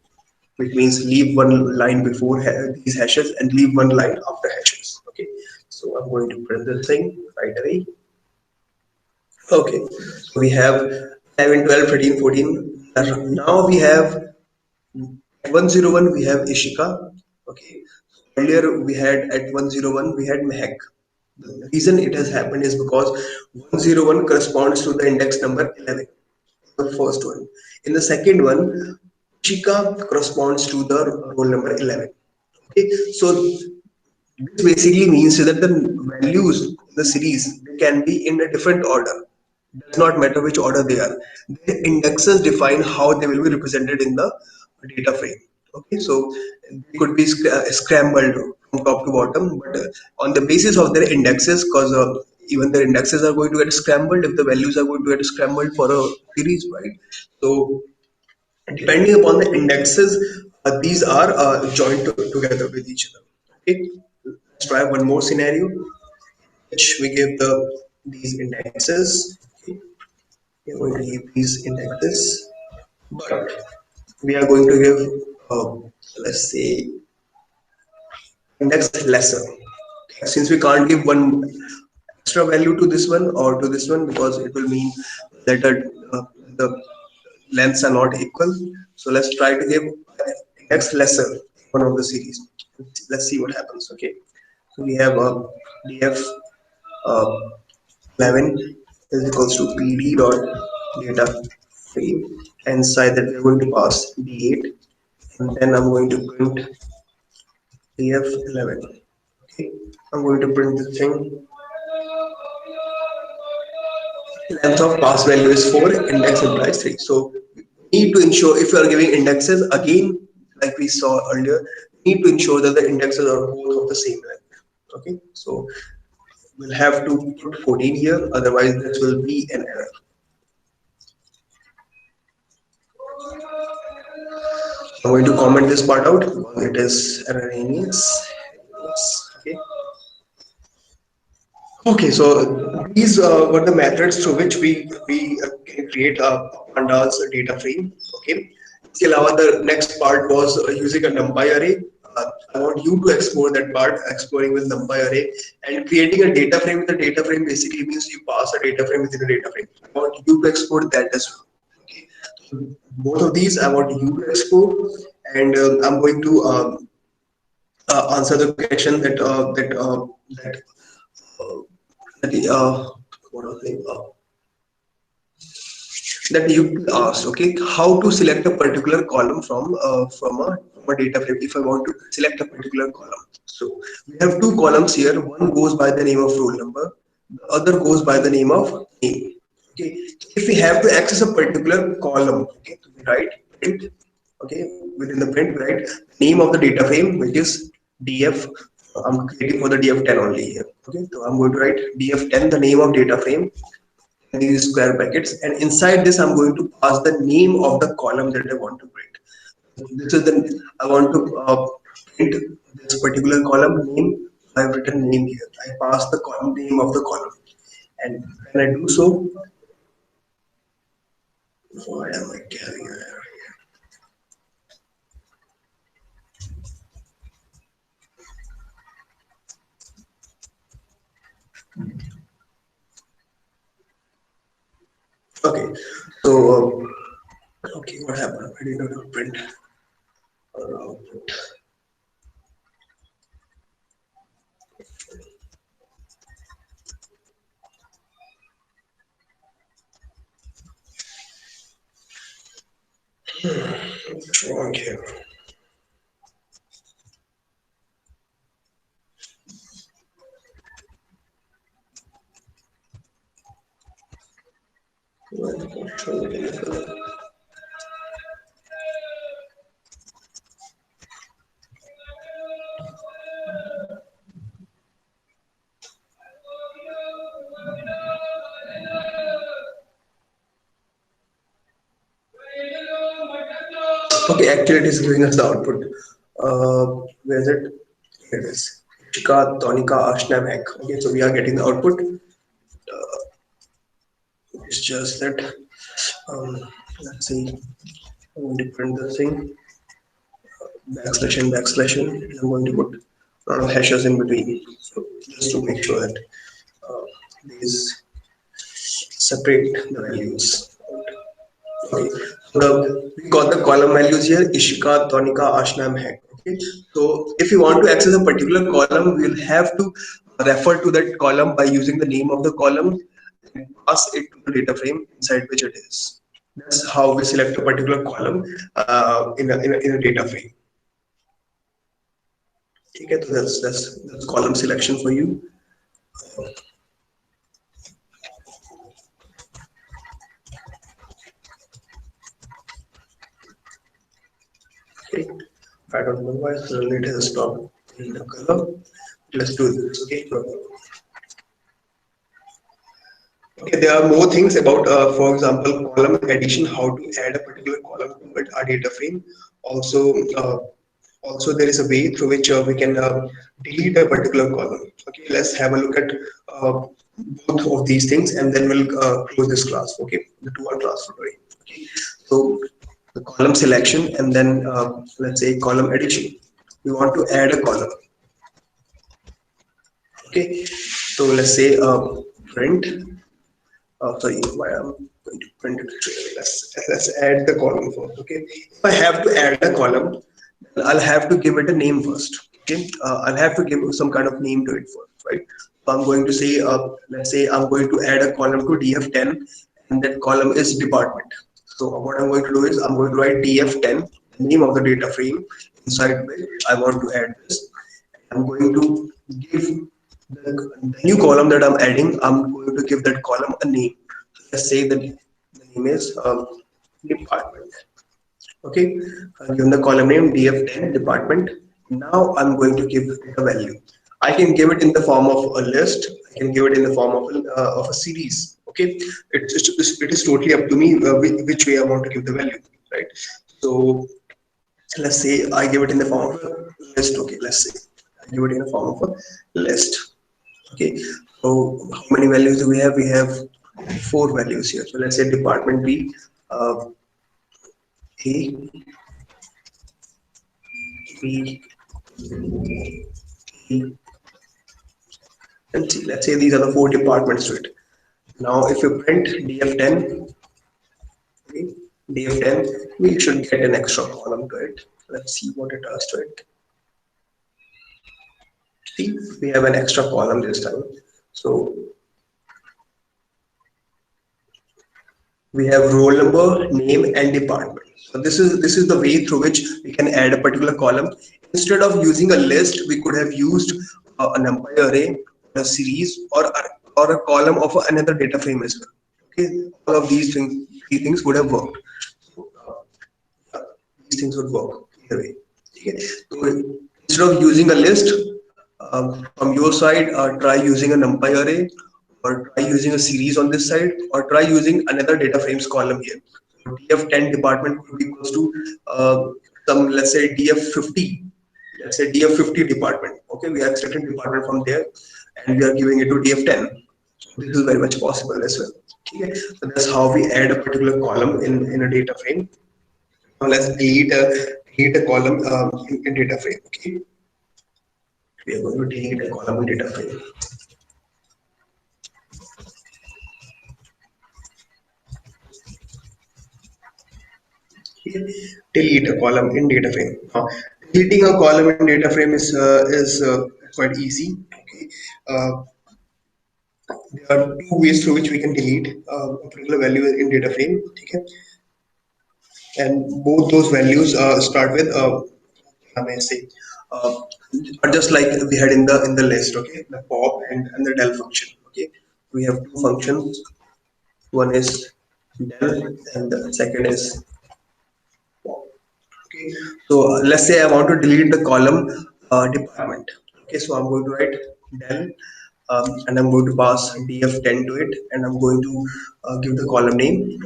which means leave one line before these hashes and leave one line after hashes. Okay, so I'm going to print this thing right away. Okay, so we have 11, 12, 13, 14. Now we have at 101 we have Ishika. Okay, earlier we had at 101 we had Mehak. The reason it has happened is because 101 corresponds to the index number 11, the first one. In the second one, Ishika corresponds to the roll number 11. Okay, so this basically means that the values in the series they can be in a different order. Does not matter which order they are. The indexes define how they will be represented in the data frame. Okay, so they could be scrambled from top to bottom, but on the basis of their indexes, because even their indexes are going to get scrambled if the values are going to get scrambled for a series, right? So depending upon the indexes, these are joined together with each other. Okay, let's try one more scenario, which we give these indexes. Okay. We are going to give these indexes, but we are going to give, let's say, index lesser. Okay. Since we can't give one extra value to this one or to this one, because it will mean that the lengths are not equal. So let's try to give index lesser one of the series. Let's see what happens. Okay. So we have df uh, 11 is equals to pd dot data frame, and inside that we're going to pass d8, and then I'm going to print df11. Okay, I'm going to print this thing. Length of pass value is 4, index implies 3. So we need to ensure, if you are giving indexes again, like we saw earlier, we need to ensure that the indexes are both of the same length. Okay, so we'll have to put 14 here, otherwise this will be an error. I'm going to comment this part out because it is erroneous. Okay. Okay, so these were the methods through which we can create a pandas data frame. Okay. इसके अलावा the next part was using a numpy array. I want you to explore that part, exploring with numpy array and creating a data frame. With a data frame basically means you pass a data frame within a data frame. I want you to explore that as well. Okay. So both of these I want you to explore, and I'm going to answer the question uh, that what was it? That you asked, okay, how to select a particular column from a data frame if I want to select a particular column. So we have two columns here. One goes by the name of roll number, the other goes by the name of name. Okay, if we have to access a particular column, okay, so we write print. Okay, within the print we write name of the data frame, which is df. I'm creating for the df10 only here. Okay, so I'm going to write df10, the name of data frame, these square brackets, and inside this I'm going to pass the name of the column that I want to print. This is the I want to print this particular column name. I've written name here. I pass the column name of the column, and when I do so, why am I carrying an error here? Okay, so okay, what happened? I did not print output. What's wrong here? Okay, actually it is giving us the output. Where is it? Here it is. Shika, Tonika, Ashna, Mac. Okay, so we are getting the output. It's just that, um, let's see, I'm going to print the thing, backslash n, and I'm going to put a lot of hashes in between. So just to make sure that these separate the values. Okay, so we got the column values here, Ishika, Tonika, Ashna, Mehak. Okay, so if you want to access a particular column, we'll have to refer to that column by using the name of the column and pass it to the data frame inside which it is. That's how we select a particular column in a data frame. Okay, so that's column selection for you. Okay, I don't know why suddenly it has stopped in the color. Let's do this. Okay. Okay, there are more things about, for example, column addition, how to add a particular column to our data frame. Also, also there is a way through which we can delete a particular column. Okay, let's have a look at uh, both of these things, and then we'll close this class. Okay, the 2-hour class for today. Okay, so the column selection, and then let's say column addition. We want to add a column. Okay, so let's say print. Sorry, why I'm going to print it straight away. Let's add the column first. Okay, if I have to add a column, then I'll have to give it a name first. Okay, I'll have to give some kind of name to it first, right? So I'm going to say, let's say I'm going to add a column to df10, and that column is department. So what I'm going to do is I'm going to write df10, the name of the data frame inside which I want to add this. I'm going to give the new column that I'm adding, I'm going to give that column a name. Let's say that the name is department. Okay, I've given the column name df10 department. Now I'm going to give it a value. I can give it in the form of a list. I can give it in the form of a series. Okay, it is totally up to me which way I want to give the value, right? So let's say I give it in the form of a list. Okay, let's say I give it in the form of a list. Okay, so how many values do we have? We have 4 values here. So let's say department B, A, B, E, and C. Let's say these are the 4 departments to it. Now, if you print df10, okay, df10, we should get an extra column to it. Let's see what it does to it. See, we have an extra column this time. So we have roll number, name, and department. So this is the way through which we can add a particular column. Instead of using a list, we could have used a numpy array, a series, or a column of another data frame as well. Okay, all of these things, three things would have worked. So, these things would work either way. Okay, so instead of using a list, from your side, try using a numpy array, or try using a series on this side, or try using another data frames column here. So df10 department could be equals to some, let's say df50. Let's say df50 department. Okay, we are extracting department from there, and we are giving it to df10. So this is very much possible as well. Okay, so that's how we add a particular column in a data frame. Now let's delete a column in data frame. Okay, we are going to delete a column in data frame. Okay, delete a column in data frame. Now, deleting a column in data frame is quite easy. Okay, uh, there are 2 ways through which we can delete a particular value in data frame. Okay, and both those values start with I may say uh, are just like we had in the list. Okay, the pop and the del function. Okay, we have 2 functions. One is del, and the second is pop. Okay, so let's say I want to delete the column department. Okay, so I'm going to write del, and I'm going to pass df10 to it, and I'm going to give the column name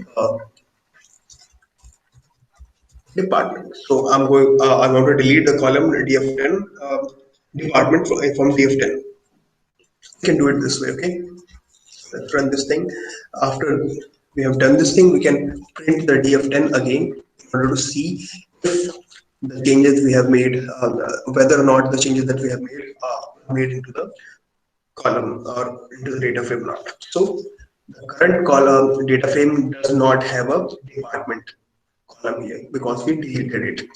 department. So I want to delete the column df10 department from df10. We can do it this way. Okay, let's run this thing. After we have done this thing, we can print the df10 again in order to see if the changes we have made, whether or not the changes that we have made are made into the column or into the data frame or not. So the current column data frame does not have a department column here because we deleted it.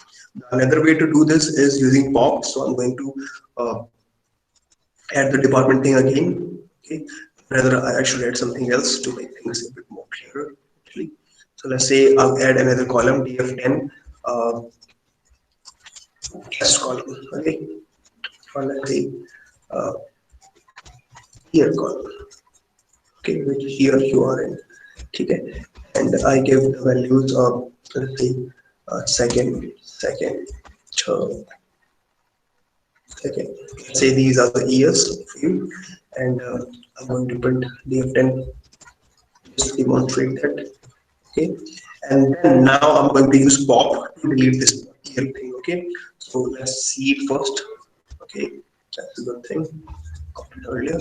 Another way to do this is using pop. So I'm going to uh, add the department thing again. Okay, rather I should add something else to make things a bit more clearer. Actually, so let's say I'll add another column df10 uh, guest column. Okay, or let's say uh, here column. Okay, which here you are in. Okay, and I give the values of, let's say second, third, second. Let's say these are the years for you, and I'm going to print df10 just to demonstrate that. Okay, and then now I'm going to use pop to delete this year thing. Okay, So let's see it first. Okay, that's a good thing. Copied earlier.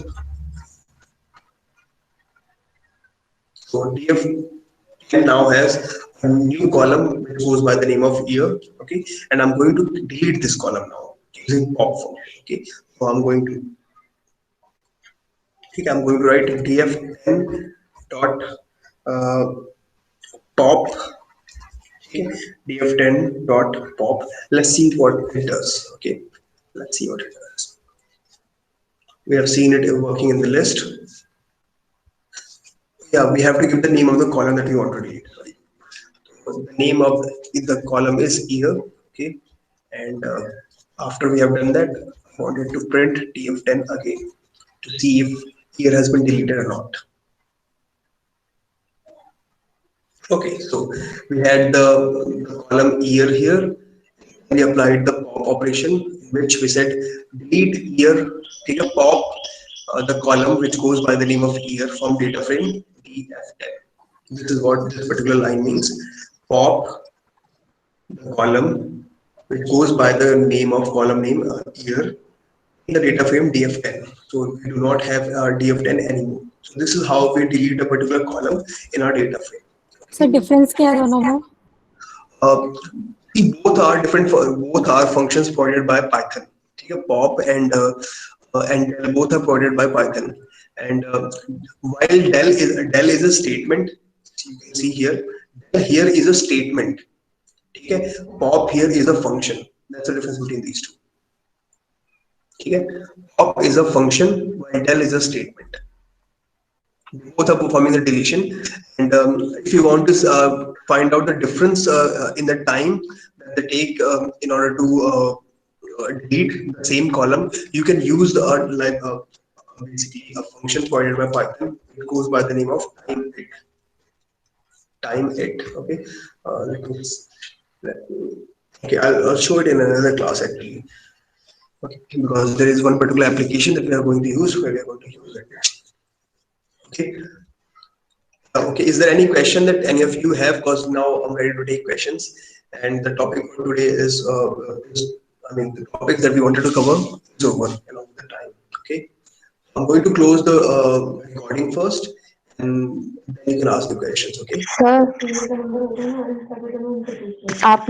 So df now has a new column which goes by the name of year. Okay, and I'm going to delete this column now using pop function. Okay, so I'm going to write df10 dot uh, pop. Okay, df10 dot pop. Let's see what it does. Okay, let's see what it does. We have seen it working in the list. Yeah, we have to give the name of the column that we want to delete. So the name of the column is year. Okay, and after we have done that, I wanted to print df10 again to see if year has been deleted or not. Okay, so we had the column year here. We applied the pop operation, in which we said delete year, take a pop the column which goes by the name of year from data frame df10. This is what this particular line means. Pop the column which goes by the name of column name year in the data frame df10. So we do not have df10 anymore. So this is how we delete a particular column in our data frame. Sir difference क्या है दोनों में? Uh, See, both are different. Both are functions provided by Python. Okay, pop and del both are provided by Python. And while del is a statement, you can see here, del here is a statement. Okay, pop here is a function. That's the difference between these two. Okay, pop is a function while del is a statement. Both are performing a deletion, and if you want to find out the difference in the time that they take in order to delete the same column, you can use the basically a function provided by Python. It goes by the name of time it. Okay, let me okay, I'll show it in another class actually. Okay, because there is one particular application that we are going to use where we are going to use it. Okay. Okay, is there any question that any of you have? Because now I'm ready to take questions. And the topic for today I mean, the topics that we wanted to cover is over, with the time. Okay, I'm going to close the recording first, and then you can ask the questions. Okay. Sir आप